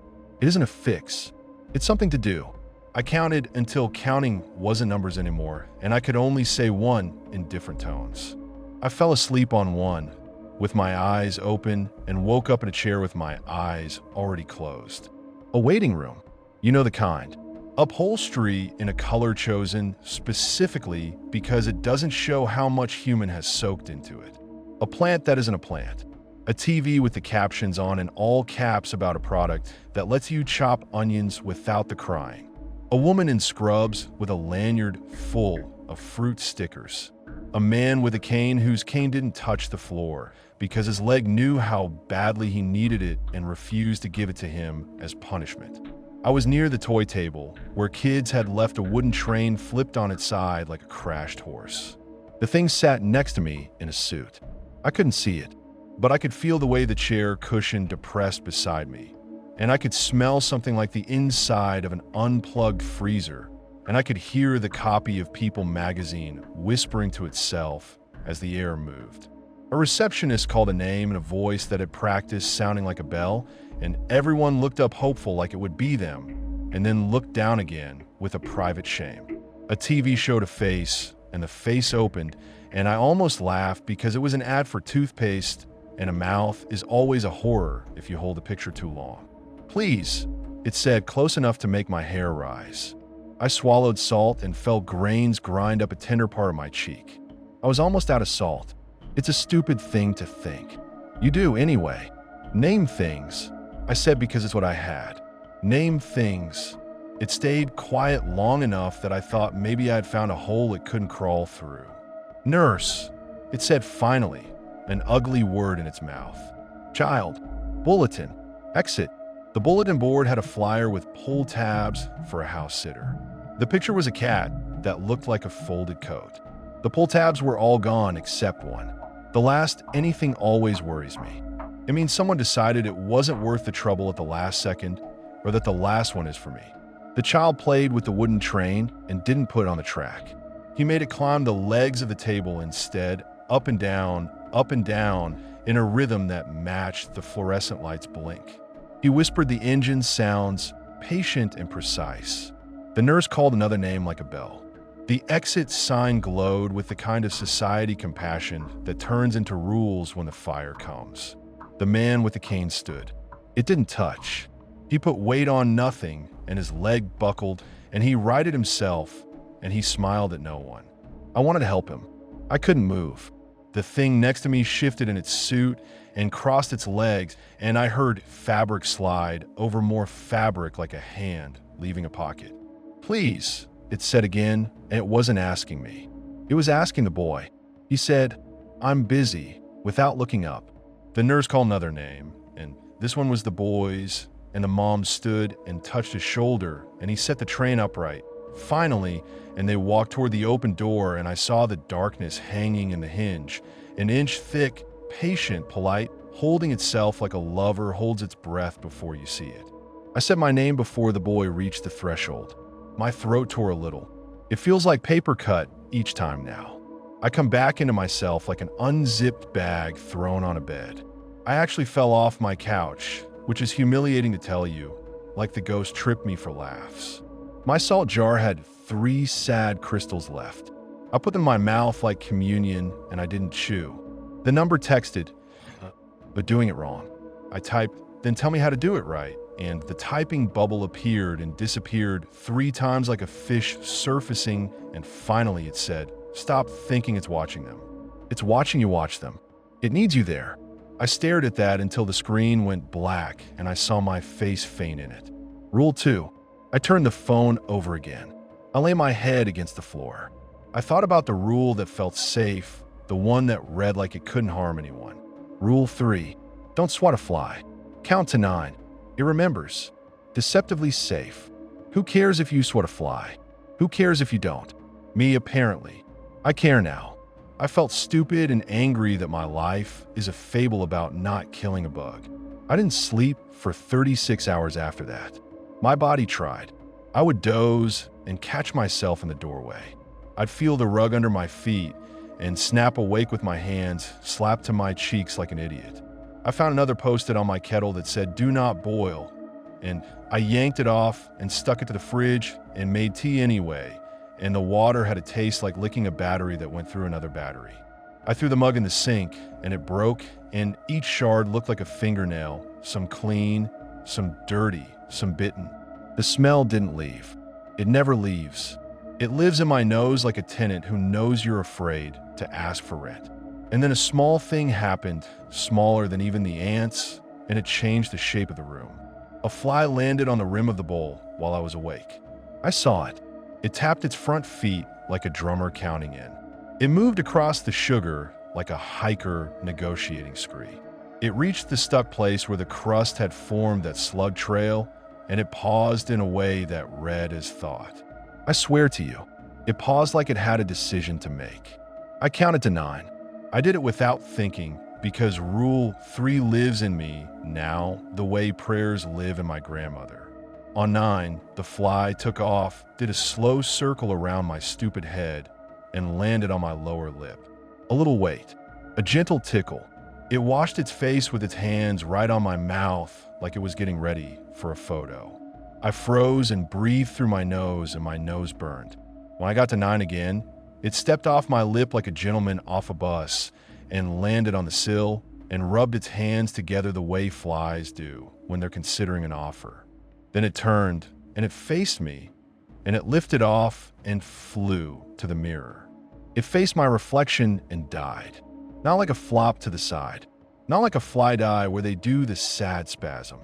It isn't a fix. It's something to do. I counted until counting wasn't numbers anymore, and I could only say 1 in different tones. I fell asleep on 1, with my eyes open, and woke up in a chair with my eyes already closed. A waiting room. You know the kind. Upholstery in a color chosen specifically because it doesn't show how much human has soaked into it. A plant that isn't a plant. A TV with the captions on in all caps about a product that lets you chop onions without the crying. A woman in scrubs with a lanyard full of fruit stickers. A man with a cane whose cane didn't touch the floor because his leg knew how badly he needed it and refused to give it to him as punishment. I was near the toy table, where kids had left a wooden train flipped on its side like a crashed horse. The thing sat next to me in a suit. I couldn't see it, but I could feel the way the chair cushioned depressed beside me, and I could smell something like the inside of an unplugged freezer, and I could hear the copy of People magazine whispering to itself as the air moved. A receptionist called a name in a voice that had practiced sounding like a bell, and everyone looked up hopeful like it would be them, and then looked down again with a private shame. A TV showed a face, and the face opened, and I almost laughed because it was an ad for toothpaste, and a mouth is always a horror if you hold a picture too long. "Please," it said, close enough to make my hair rise. I swallowed salt and felt grains grind up a tender part of my cheek. I was almost out of salt. It's a stupid thing to think. You do anyway. Name things, I said because it's what I had. Name things. It stayed quiet long enough that I thought maybe I had found a hole it couldn't crawl through. "Nurse," it said finally, an ugly word in its mouth. "Child. Bulletin. Exit." The bulletin board had a flyer with pull tabs for a house sitter. The picture was a cat that looked like a folded coat. The pull tabs were all gone except one. The last "anything" always worries me. It means someone decided it wasn't worth the trouble at the last second, or that the last one is for me. The child played with the wooden train and didn't put it on the track. He made it climb the legs of the table instead, up and down, in a rhythm that matched the fluorescent light's blink. He whispered the engine's sounds, patient and precise. The nurse called another name like a bell. The exit sign glowed with the kind of society compassion that turns into rules when the fire comes. The man with the cane stood. It didn't touch. He put weight on nothing, and his leg buckled, and he righted himself, and he smiled at no one. I wanted to help him. I couldn't move. The thing next to me shifted in its suit and crossed its legs, and I heard fabric slide over more fabric like a hand leaving a pocket. "Please," it said again, and it wasn't asking me. It was asking the boy. He said, "I'm busy," without looking up. The nurse called another name, and this one was the boy's, and the mom stood and touched his shoulder, and he set the train upright. Finally, and they walked toward the open door, and I saw the darkness hanging in the hinge, an inch thick, patient, polite, holding itself like a lover holds its breath before you see it. I said my name before the boy reached the threshold. My throat tore a little. It feels like paper cut each time now. I come back into myself like an unzipped bag thrown on a bed. I actually fell off my couch, which is humiliating to tell you, like the ghost tripped me for laughs. My salt jar had 3 sad crystals left. I put them in my mouth like communion, and I didn't chew. The number texted, but doing it wrong. I typed, "Then tell me how to do it right." And the typing bubble appeared and disappeared 3 times like a fish surfacing, and finally it said, "Stop thinking it's watching them. It's watching you watch them. It needs you there." I stared at that until the screen went black and I saw my face faint in it. Rule 2. I turned the phone over again. I lay my head against the floor. I thought about the rule that felt safe, the one that read like it couldn't harm anyone. Rule 3. Don't swat a fly. Count to 9. It remembers. Deceptively safe. Who cares if you swat a fly? Who cares if you don't? Me, apparently. I care now. I felt stupid and angry that my life is a fable about not killing a bug. I didn't sleep for 36 hours after that. My body tried. I would doze and catch myself in the doorway. I'd feel the rug under my feet and snap awake with my hands slapped to my cheeks like an idiot. I found another post-it on my kettle that said, "Do not boil," and I yanked it off and stuck it to the fridge and made tea anyway, and the water had a taste like licking a battery that went through another battery. I threw the mug in the sink, and it broke, and each shard looked like a fingernail, some clean, some dirty, some bitten. The smell didn't leave. It never leaves. It lives in my nose like a tenant who knows you're afraid to ask for rent. And then a small thing happened, smaller than even the ants, and it changed the shape of the room. A fly landed on the rim of the bowl while I was awake. I saw it. It tapped its front feet like a drummer counting in. It moved across the sugar like a hiker negotiating scree. It reached the stuck place where the crust had formed that slug trail, and it paused in a way that read as thought. I swear to you, it paused like it had a decision to make. I counted to 9. I did it without thinking, because Rule 3 lives in me now the way prayers live in my grandmother. On 9, the fly took off, did a slow circle around my stupid head, and landed on my lower lip. A little weight, a gentle tickle. It washed its face with its hands right on my mouth like it was getting ready for a photo. I froze and breathed through my nose, and my nose burned. When I got to 9 again, it stepped off my lip like a gentleman off a bus and landed on the sill and rubbed its hands together the way flies do when they're considering an offer. Then it turned and it faced me, and it lifted off and flew to the mirror. It faced my reflection and died. Not like a flop to the side, not like a fly die where they do the sad spasm.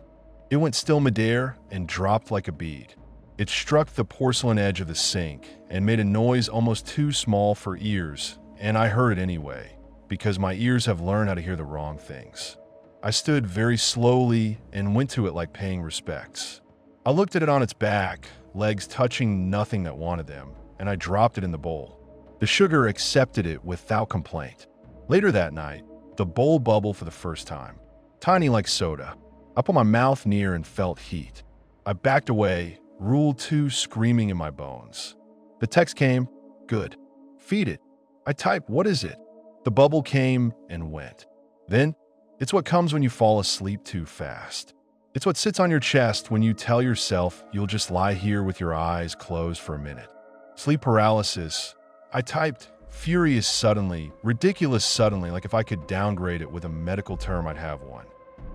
It went still midair and dropped like a bead. It struck the porcelain edge of the sink and made a noise almost too small for ears, and I heard it anyway, because my ears have learned how to hear the wrong things. I stood very slowly and went to it like paying respects. I looked at it on its back, legs touching nothing that wanted them, and I dropped it in the bowl. The sugar accepted it without complaint. Later that night, the bowl bubbled for the first time, tiny like soda. I put my mouth near and felt heat. I backed away, Rule 2 screaming in my bones. The text came, "Good. Feed it." I typed, "What is it?" The bubble came and went. Then, it's what comes when you fall asleep too fast. It's what sits on your chest when you tell yourself you'll just lie here with your eyes closed for a minute. Sleep paralysis. I typed, furious suddenly, ridiculous suddenly, like if I could downgrade it with a medical term I'd have one.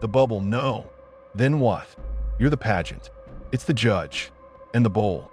The bubble, no. Then what? You're the pageant. It's the judge. And the bowl.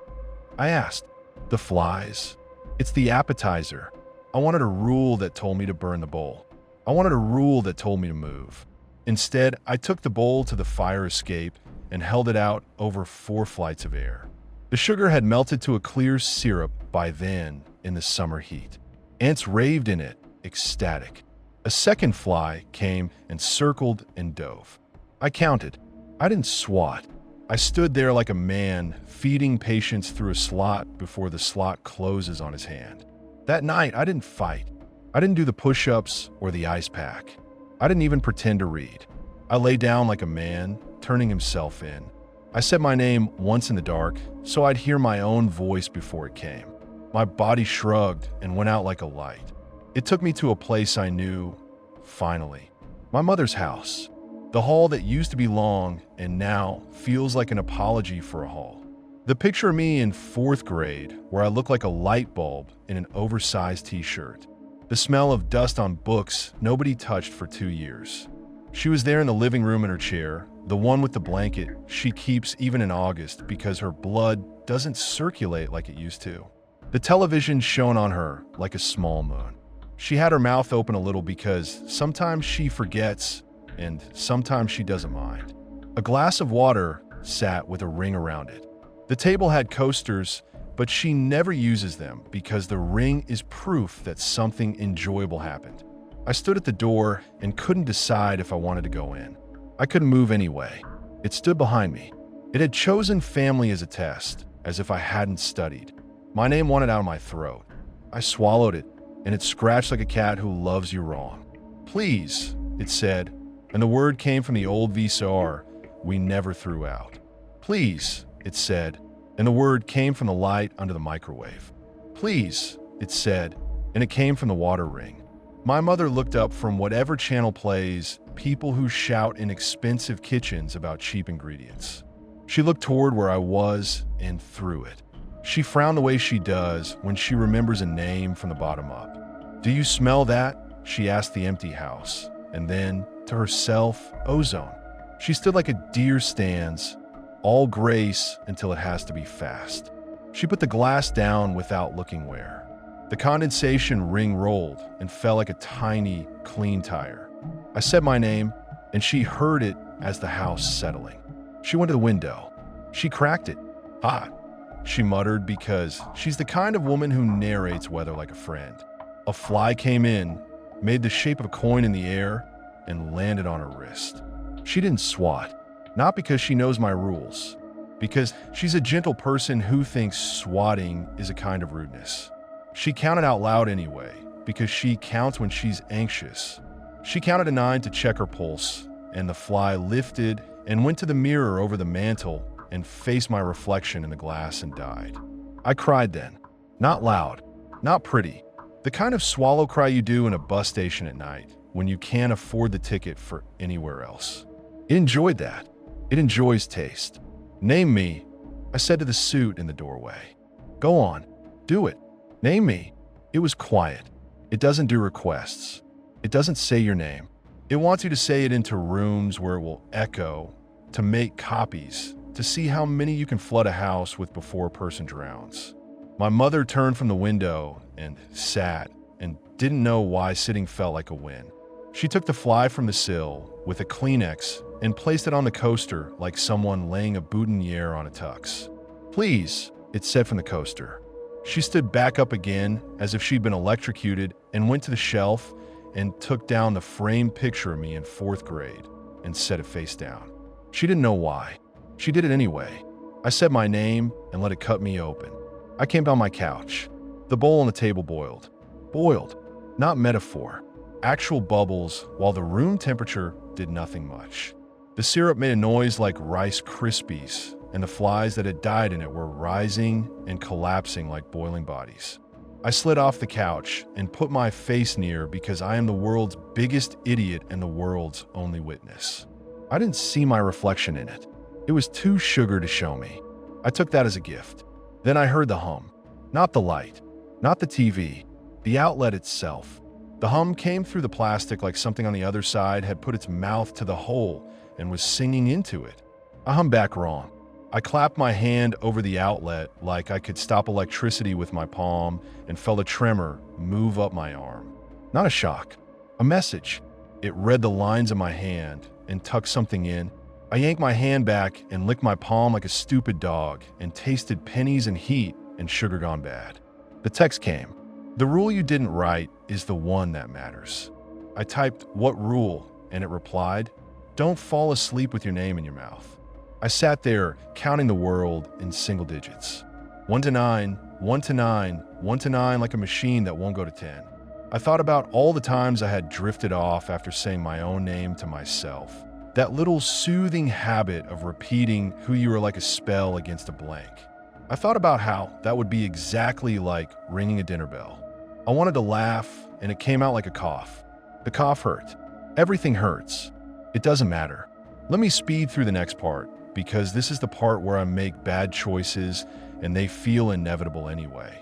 I asked. The flies. It's the appetizer. I wanted a rule that told me to burn the bowl. I wanted a rule that told me to move. Instead, I took the bowl to the fire escape and held it out over 4 flights of air. The sugar had melted to a clear syrup by then in the summer heat. Ants raved in it, ecstatic. A second fly came and circled and dove. I counted. I didn't swat. I stood there like a man feeding patience through a slot before the slot closes on his hand. That night, I didn't fight. I didn't do the push-ups or the ice pack. I didn't even pretend to read. I lay down like a man, turning himself in. I said my name once in the dark, so I'd hear my own voice before it came. My body shrugged and went out like a light. It took me to a place I knew, finally. My mother's house. The hall that used to be long and now feels like an apology for a hall. The picture of me in 4th grade, where I look like a light bulb in an oversized t-shirt. The smell of dust on books nobody touched for 2 years. She was there in the living room in her chair, the one with the blanket she keeps even in August because her blood doesn't circulate like it used to. The television shone on her like a small moon. She had her mouth open a little because sometimes she forgets and sometimes she doesn't mind. A glass of water sat with a ring around it. The table had coasters, but she never uses them because the ring is proof that something enjoyable happened. I stood at the door and couldn't decide if I wanted to go in. I couldn't move anyway. It stood behind me. It had chosen family as a test, as if I hadn't studied. My name wanted out of my throat. I swallowed it, and it scratched like a cat who loves you wrong. "Please," it said, and the word came from the old VCR we never threw out. "Please," it said, and the word came from the light under the microwave. "Please," it said, and it came from the water ring. My mother looked up from whatever channel plays people who shout in expensive kitchens about cheap ingredients. She looked toward where I was and threw it. She frowned the way she does when she remembers a name from the bottom up. "Do you smell that?" she asked the empty house, and then, to herself, ozone. She stood like a deer stands, all grace until it has to be fast. She put the glass down without looking where. The condensation ring rolled and fell like a tiny, clean tire. I said my name, and she heard it as the house settling. She went to the window. She cracked it. Hot. she muttered, because she's the kind of woman who narrates weather like a friend. A fly came in, made the shape of a coin in the air, and landed on her wrist. She didn't swat, not because she knows my rules, because she's a gentle person who thinks swatting is a kind of rudeness. She counted out loud anyway, because she counts when she's anxious. She counted to 9 to check her pulse, and the fly lifted and went to the mirror over the mantel and faced my reflection in the glass and died. I cried then. Not loud, not pretty. The kind of swallow cry you do in a bus station at night when you can't afford the ticket for anywhere else. It enjoyed that. It enjoys taste. Name me, I said to the suit in the doorway. Go on, do it. Name me. It was quiet. It doesn't do requests. It doesn't say your name. It wants you to say it into rooms where it will echo, to make copies, to see how many you can flood a house with before a person drowns. My mother turned from the window and sat and didn't know why sitting felt like a win. She took the fly from the sill with a Kleenex and placed it on the coaster like someone laying a boutonniere on a tux. Please, it said from the coaster. She stood back up again as if she'd been electrocuted and went to the shelf and took down the framed picture of me in 4th grade and set it face down. She didn't know why. She did it anyway. I said my name and let it cut me open. I came down my couch. The bowl on the table boiled. Boiled, not metaphor. Actual bubbles, while the room temperature did nothing much. The syrup made a noise like Rice Krispies, and the flies that had died in it were rising and collapsing like boiling bodies. I slid off the couch and put my face near because I am the world's biggest idiot and the world's only witness. I didn't see my reflection in it. It was too sugar to show me. I took that as a gift. Then I heard the hum. Not the light, not the TV, the outlet itself. The hum came through the plastic like something on the other side had put its mouth to the hole and was singing into it. I hummed back wrong. I clapped my hand over the outlet like I could stop electricity with my palm and felt a tremor move up my arm. Not a shock, a message. It read the lines of my hand and tucked something in. I yanked my hand back and licked my palm like a stupid dog and tasted pennies and heat and sugar gone bad. The text came. The rule you didn't write is the one that matters. I typed, "What rule?" and it replied, "Don't fall asleep with your name in your mouth." I sat there counting the world in single digits. 1 to 9, 1 to 9, 1 to 9 like a machine that won't go to 10. I thought about all the times I had drifted off after saying my own name to myself. That little soothing habit of repeating who you are like a spell against a blank. I thought about how that would be exactly like ringing a dinner bell. I wanted to laugh, and it came out like a cough. The cough hurt. Everything hurts. It doesn't matter. Let me speed through the next part, because this is the part where I make bad choices and they feel inevitable anyway.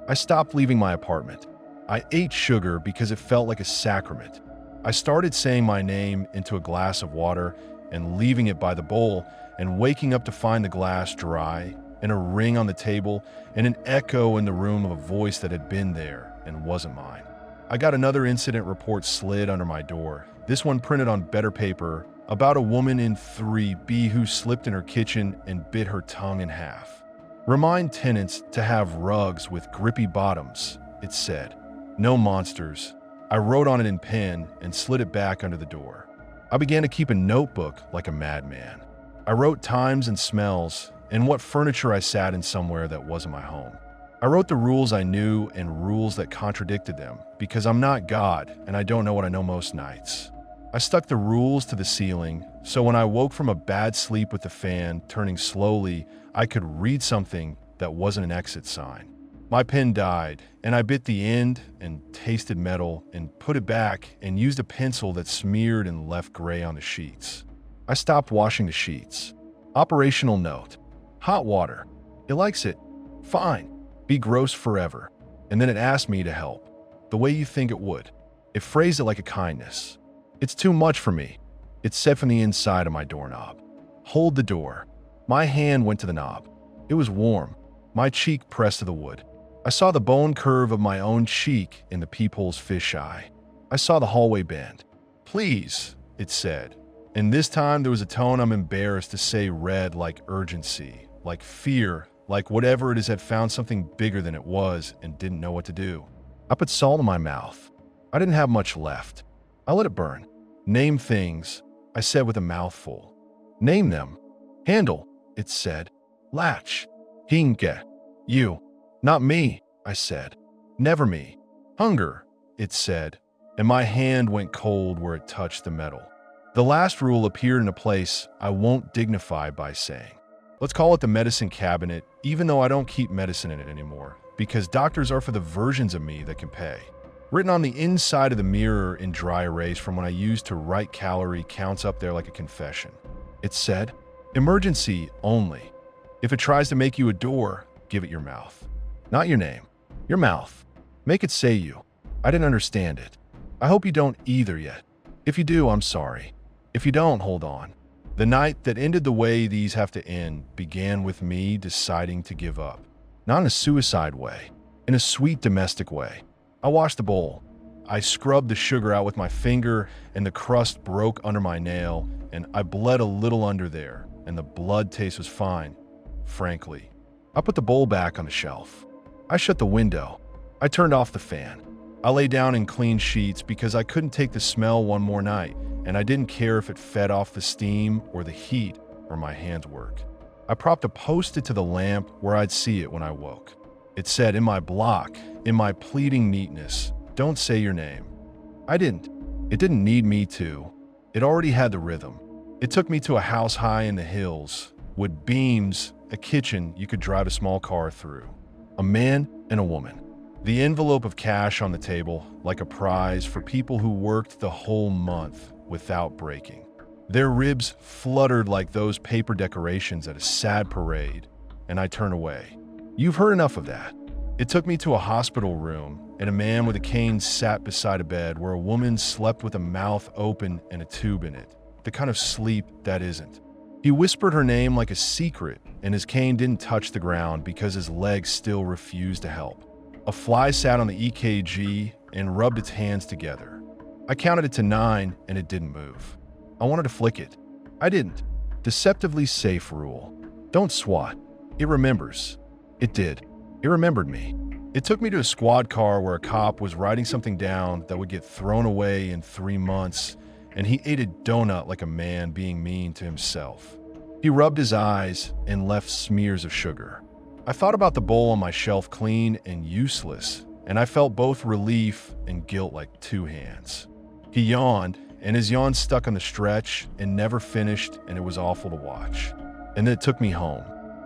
I stopped leaving my apartment. I ate sugar because it felt like a sacrament. I started saying my name into a glass of water and leaving it by the bowl and waking up to find the glass dry and a ring on the table and an echo in the room of a voice that had been there and wasn't mine. I got another incident report slid under my door, this one printed on better paper, about a woman in 3B who slipped in her kitchen and bit her tongue in half. Remind tenants to have rugs with grippy bottoms, it said. No monsters. I wrote on it in pen and slid it back under the door. I began to keep a notebook like a madman. I wrote times and smells and what furniture I sat in somewhere that wasn't my home. I wrote the rules I knew and rules that contradicted them because I'm not God and I don't know what I know most nights. I stuck the rules to the ceiling, so when I woke from a bad sleep with the fan turning slowly, I could read something that wasn't an exit sign. My pen died, and I bit the end and tasted metal and put it back and used a pencil that smeared and left gray on the sheets. I stopped washing the sheets. Operational note. Hot water. It likes it. Fine. Be gross forever. And then it asked me to help. The way you think it would. It phrased it like a kindness. It's too much for me. It said from the inside of my doorknob. Hold the door. My hand went to the knob. It was warm. My cheek pressed to the wood. I saw the bone curve of my own cheek in the peephole's fisheye. I saw the hallway bend. Please, it said. And this time there was a tone I'm embarrassed to say read like urgency, like fear, like whatever it is had found something bigger than it was and didn't know what to do. I put salt in my mouth. I didn't have much left. I let it burn. Name things, I said with a mouthful. Name them. Handle, it said. Latch. Hinke. You. Not me, I said. Never me. Hunger, it said, and my hand went cold where it touched the metal. The last rule appeared in a place I won't dignify by saying. Let's call it the medicine cabinet, even though I don't keep medicine in it anymore, because doctors are for the versions of me that can pay. Written on the inside of the mirror in dry erase from when I used to write calorie counts up there like a confession. It said, emergency only. If it tries to make you a door, give it your mouth. Not your name. Your mouth. Make it say you. I didn't understand it. I hope you don't either yet. If you do, I'm sorry. If you don't, hold on. The night that ended the way these have to end began with me deciding to give up. Not in a suicide way, in a sweet domestic way. I washed the bowl. I scrubbed the sugar out with my finger, and the crust broke under my nail, and I bled a little under there, and the blood taste was fine, frankly. I put the bowl back on the shelf. I shut the window. I turned off the fan. I lay down in clean sheets because I couldn't take the smell one more night, and I didn't care if it fed off the steam or the heat or my hands work. I propped a Post-it to the lamp where I'd see it when I woke. It said in my block, in my pleading neatness, don't say your name. I didn't. It didn't need me to. It already had the rhythm. It took me to a house high in the hills, with beams, a kitchen you could drive a small car through, a man and a woman. The envelope of cash on the table, like a prize for people who worked the whole month without breaking. Their ribs fluttered like those paper decorations at a sad parade, and I turned away. You've heard enough of that. It took me to a hospital room, and a man with a cane sat beside a bed where a woman slept with a mouth open and a tube in it, the kind of sleep that isn't. He whispered her name like a secret, and his cane didn't touch the ground because his legs still refused to help. A fly sat on the EKG and rubbed its hands together. I counted it to 9, and it didn't move. I wanted to flick it. I didn't. Deceptively safe rule. Don't swat. It remembers. It did. It remembered me. It took me to a squad car where a cop was writing something down that would get thrown away in 3 months, and he ate a donut like a man being mean to himself. He rubbed his eyes and left smears of sugar. I thought about the bowl on my shelf, clean and useless, and I felt both relief and guilt like 2 hands. He yawned, and his yawn stuck on the stretch and never finished, and it was awful to watch. And then it took me home.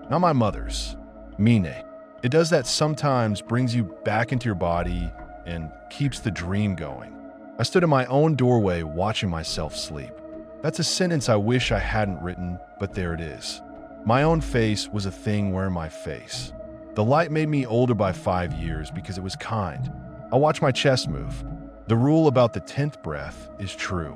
Not my mother's. Mine. It does that sometimes, brings you back into your body and keeps the dream going. I stood in my own doorway watching myself sleep. That's a sentence I wish I hadn't written, but there it is. My own face was a thing wearing my face. The light made me older by 5 years because it was kind. I watched my chest move. The rule about the 10th breath is true.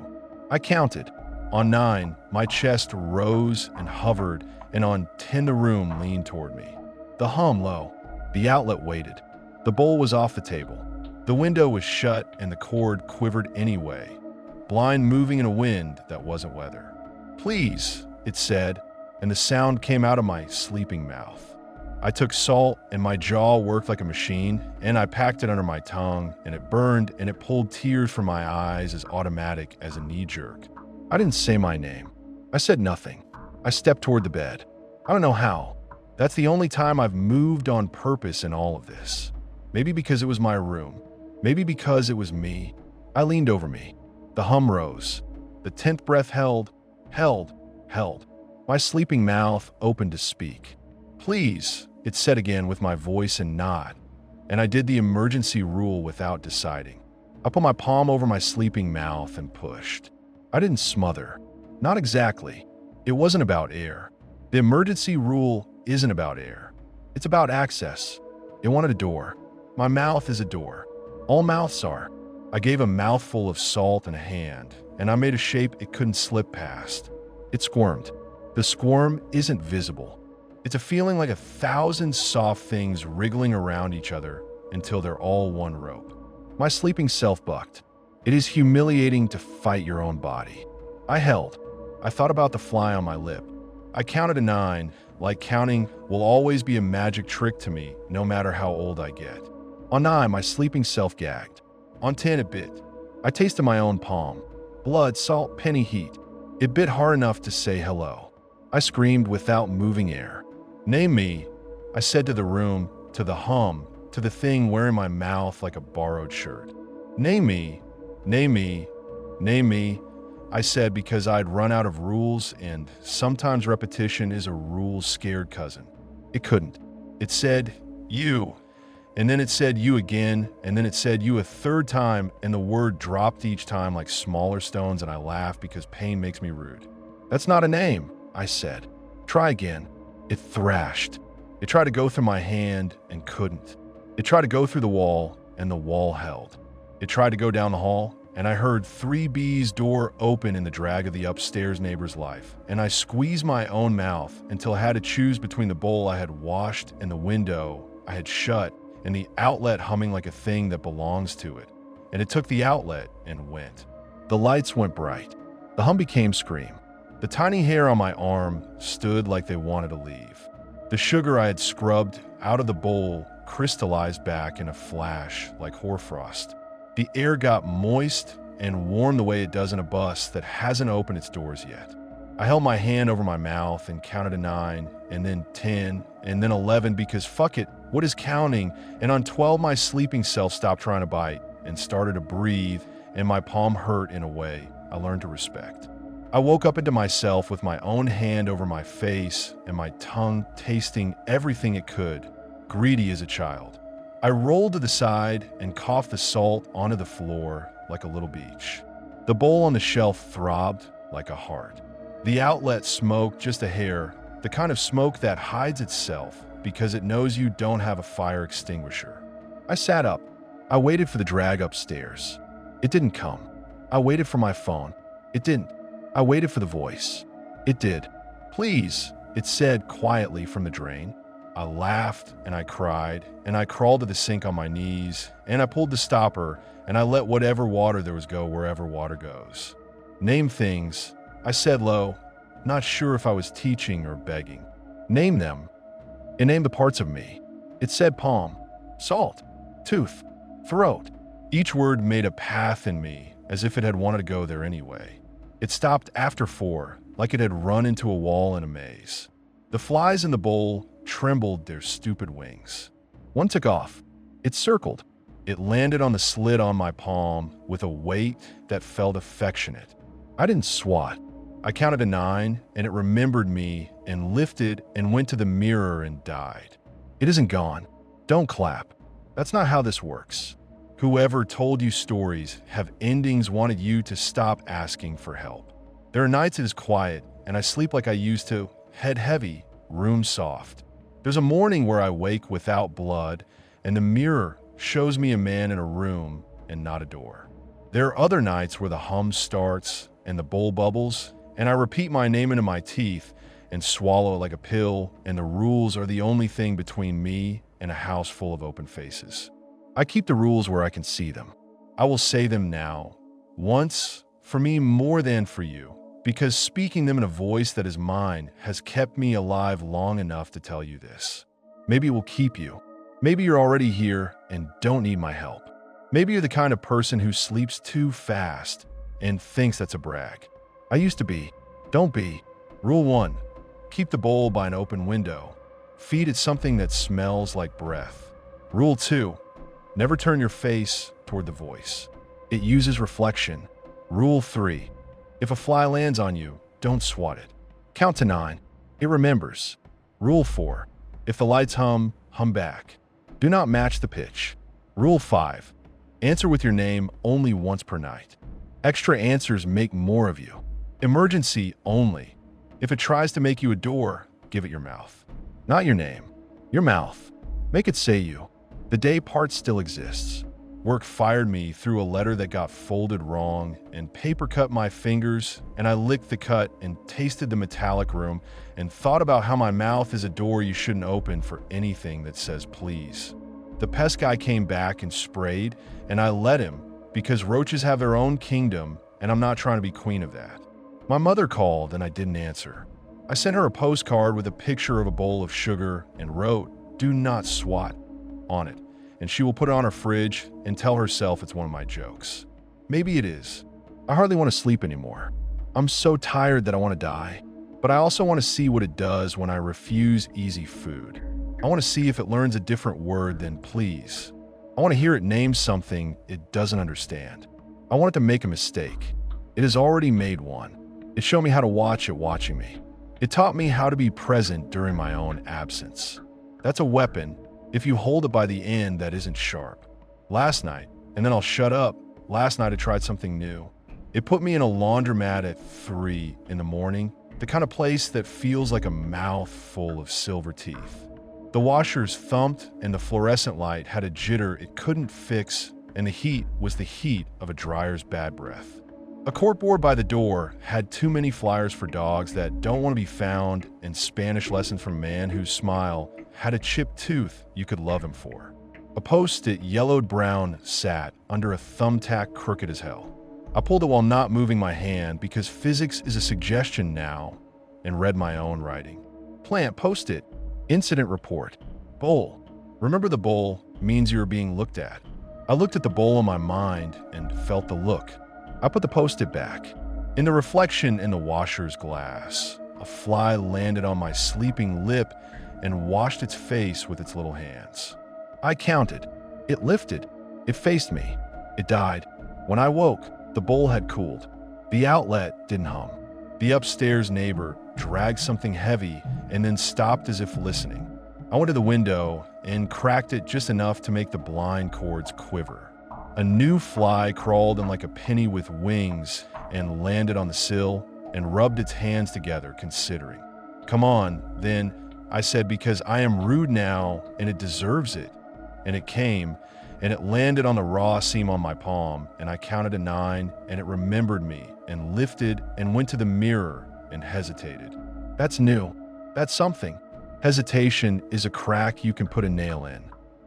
I counted. On 9, my chest rose and hovered, and on 10 the room leaned toward me. The hum low. The outlet waited. The bowl was off the table. The window was shut and the cord quivered anyway, blind moving in a wind that wasn't weather. Please, it said, and the sound came out of my sleeping mouth. I took salt and my jaw worked like a machine, and I packed it under my tongue, and it burned and it pulled tears from my eyes as automatic as a knee jerk. I didn't say my name. I said nothing. I stepped toward the bed. I don't know how. That's the only time I've moved on purpose in all of this. Maybe because it was my room. Maybe because it was me. I leaned over me. The hum rose. The 10th breath held. My sleeping mouth opened to speak. Please, it said again with my voice and nod. And I did the emergency rule without deciding. I put my palm over my sleeping mouth and pushed. I didn't smother. Not exactly. It wasn't about air. The emergency rule isn't about air. It's about access. It wanted a door. My mouth is a door. All mouths are. I gave a mouthful of salt and a hand, and I made a shape it couldn't slip past. It squirmed. The squirm isn't visible. It's a feeling like 1,000 soft things wriggling around each other until they're all one rope. My sleeping self bucked. It is humiliating to fight your own body. I held. I thought about the fly on my lip. I counted to 9, like counting will always be a magic trick to me, no matter how old I get. On 9, my sleeping self gagged. On 10, it bit. I tasted my own palm. Blood, salt, penny heat. It bit hard enough to say hello. I screamed without moving air. Name me, I said to the room, to the hum, to the thing wearing my mouth like a borrowed shirt. Name me, name me, name me, I said because I'd run out of rules, and sometimes repetition is a rules-scared cousin. It couldn't. It said, you. And then it said you again, and then it said you a third time, and the word dropped each time like smaller stones, and I laughed because pain makes me rude. That's not a name, I said. Try again. It thrashed. It tried to go through my hand and couldn't. It tried to go through the wall, and the wall held. It tried to go down the hall, and I heard 3B's door open in the drag of the upstairs neighbor's life, and I squeezed my own mouth until I had to choose between the bowl I had washed and the window I had shut, and the outlet humming like a thing that belongs to it. And it took the outlet and went. The lights went bright. The hum became scream. The tiny hair on my arm stood like they wanted to leave. The sugar I had scrubbed out of the bowl crystallized back in a flash like hoarfrost. The air got moist and warm the way it does in a bus that hasn't opened its doors yet. I held my hand over my mouth and counted to 9, and then 10, and then 11 because fuck it, what is counting? And on 12, my sleeping self stopped trying to bite and started to breathe, and my palm hurt in a way I learned to respect. I woke up into myself with my own hand over my face and my tongue tasting everything it could, greedy as a child. I rolled to the side and coughed the salt onto the floor like a little beach. The bowl on the shelf throbbed like a heart. The outlet smoked just a hair, the kind of smoke that hides itself because it knows you don't have a fire extinguisher. I sat up. I waited for the drag upstairs. It didn't come. I waited for my phone. It didn't. I waited for the voice. It did. Please, it said quietly from the drain. I laughed and I cried and I crawled to the sink on my knees and I pulled the stopper and I let whatever water there was go wherever water goes. Name things, I said low, not sure if I was teaching or begging. Name them. It named the parts of me. It said palm, salt, tooth, throat. Each word made a path in me as if it had wanted to go there anyway. It stopped after 4, like it had run into a wall in a maze. The flies in the bowl trembled their stupid wings. One took off. It circled. It landed on the slit on my palm with a weight that felt affectionate. I didn't swat. I counted to 9, and it remembered me and lifted and went to the mirror and died. It isn't gone. Don't clap. That's not how this works. Whoever told you stories have endings wanted you to stop asking for help. There are nights it is quiet, and I sleep like I used to, head heavy, room soft. There's a morning where I wake without blood, and the mirror shows me a man in a room and not a door. There are other nights where the hum starts and the bowl bubbles, and I repeat my name into my teeth and swallow it like a pill, and the rules are the only thing between me and a house full of open faces. I keep the rules where I can see them. I will say them now, once, for me more than for you, because speaking them in a voice that is mine has kept me alive long enough to tell you this. Maybe it will keep you. Maybe you're already here and don't need my help. Maybe you're the kind of person who sleeps too fast and thinks that's a brag. I used to be. Don't be. Rule 1. Keep the bowl by an open window. Feed it something that smells like breath. Rule 2. Never turn your face toward the voice. It uses reflection. Rule 3. If a fly lands on you, don't swat it. Count to 9. It remembers. Rule 4. If the lights hum, hum back. Do not match the pitch. Rule 5. Answer with your name only once per night. Extra answers make more of you. Emergency only. If it tries to make you a door, give it your mouth. Not your name. Your mouth. Make it say you. The day part still exists. Work fired me through a letter that got folded wrong and paper cut my fingers, and I licked the cut and tasted the metallic room and thought about how my mouth is a door you shouldn't open for anything that says please. The pest guy came back and sprayed, and I let him because roaches have their own kingdom and I'm not trying to be queen of that. My mother called and I didn't answer. I sent her a postcard with a picture of a bowl of sugar and wrote, "Do not swat," on it, and she will put it on her fridge and tell herself it's one of my jokes. Maybe it is. I hardly want to sleep anymore. I'm so tired that I want to die. But I also want to see what it does when I refuse easy food. I want to see if it learns a different word than please. I want to hear it name something it doesn't understand. I want it to make a mistake. It has already made one. It showed me how to watch it watching me. It taught me how to be present during my own absence. That's a weapon if you hold it by the end that isn't sharp. Last night, and then I'll shut up, last night I tried something new. It put me in a laundromat at 3 in the morning, the kind of place that feels like a mouth full of silver teeth. The washers thumped and the fluorescent light had a jitter it couldn't fix, and the heat was the heat of a dryer's bad breath. A corkboard by the door had too many flyers for dogs that don't want to be found and Spanish lessons from a man whose smile had a chipped tooth you could love him for. A post-it yellowed brown sat under a thumbtack crooked as hell. I pulled it while not moving my hand because physics is a suggestion now, and read my own writing. Plant post-it. Incident report. Bowl. Remember the bowl means you are being looked at. I looked at the bowl in my mind and felt the look. I put the post-it back. In the reflection in the washer's glass, a fly landed on my sleeping lip and washed its face with its little hands. I counted. It lifted. It faced me. It died. When I woke, the bowl had cooled. The outlet didn't hum. The upstairs neighbor dragged something heavy and then stopped as if listening. I went to the window and cracked it just enough to make the blind cords quiver. A new fly crawled in like a penny with wings and landed on the sill and rubbed its hands together, considering. "Come on, then," I said, because I am rude now and it deserves it. And it came, and it landed on the raw seam on my palm, and I counted to 9, and it remembered me and lifted and went to the mirror and hesitated. That's new. That's something. Hesitation is a crack you can put a nail in.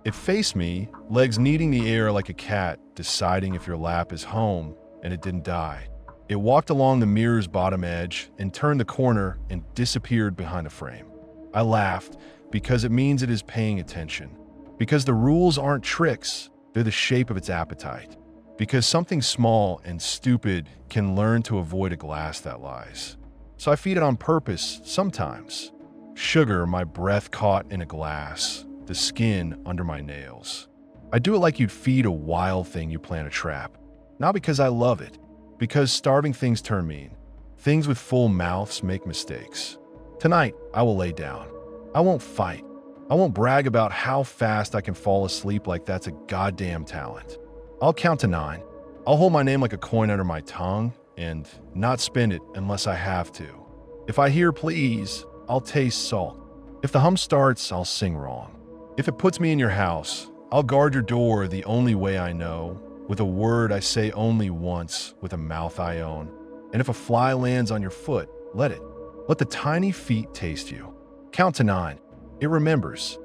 It faced me, legs kneading the air like a cat, deciding if your lap is home, and it didn't die. It walked along the mirror's bottom edge and turned the corner and disappeared behind a frame. I laughed because it means it is paying attention. Because the rules aren't tricks, they're the shape of its appetite. Because something small and stupid can learn to avoid a glass that lies. So I feed it on purpose sometimes. Sugar, my breath caught in a glass, the skin under my nails. I do it like you'd feed a wild thing you plan a trap. Not because I love it, because starving things turn mean. Things with full mouths make mistakes. Tonight, I will lay down. I won't fight. I won't brag about how fast I can fall asleep like that's a goddamn talent. I'll count to 9. I'll hold my name like a coin under my tongue and not spend it unless I have to. If I hear please, I'll taste salt. If the hum starts, I'll sing wrong. If it puts me in your house, I'll guard your door the only way I know, with a word I say only once, with a mouth I own. And if a fly lands on your foot, let it. Let the tiny feet taste you. Count to 9. It remembers.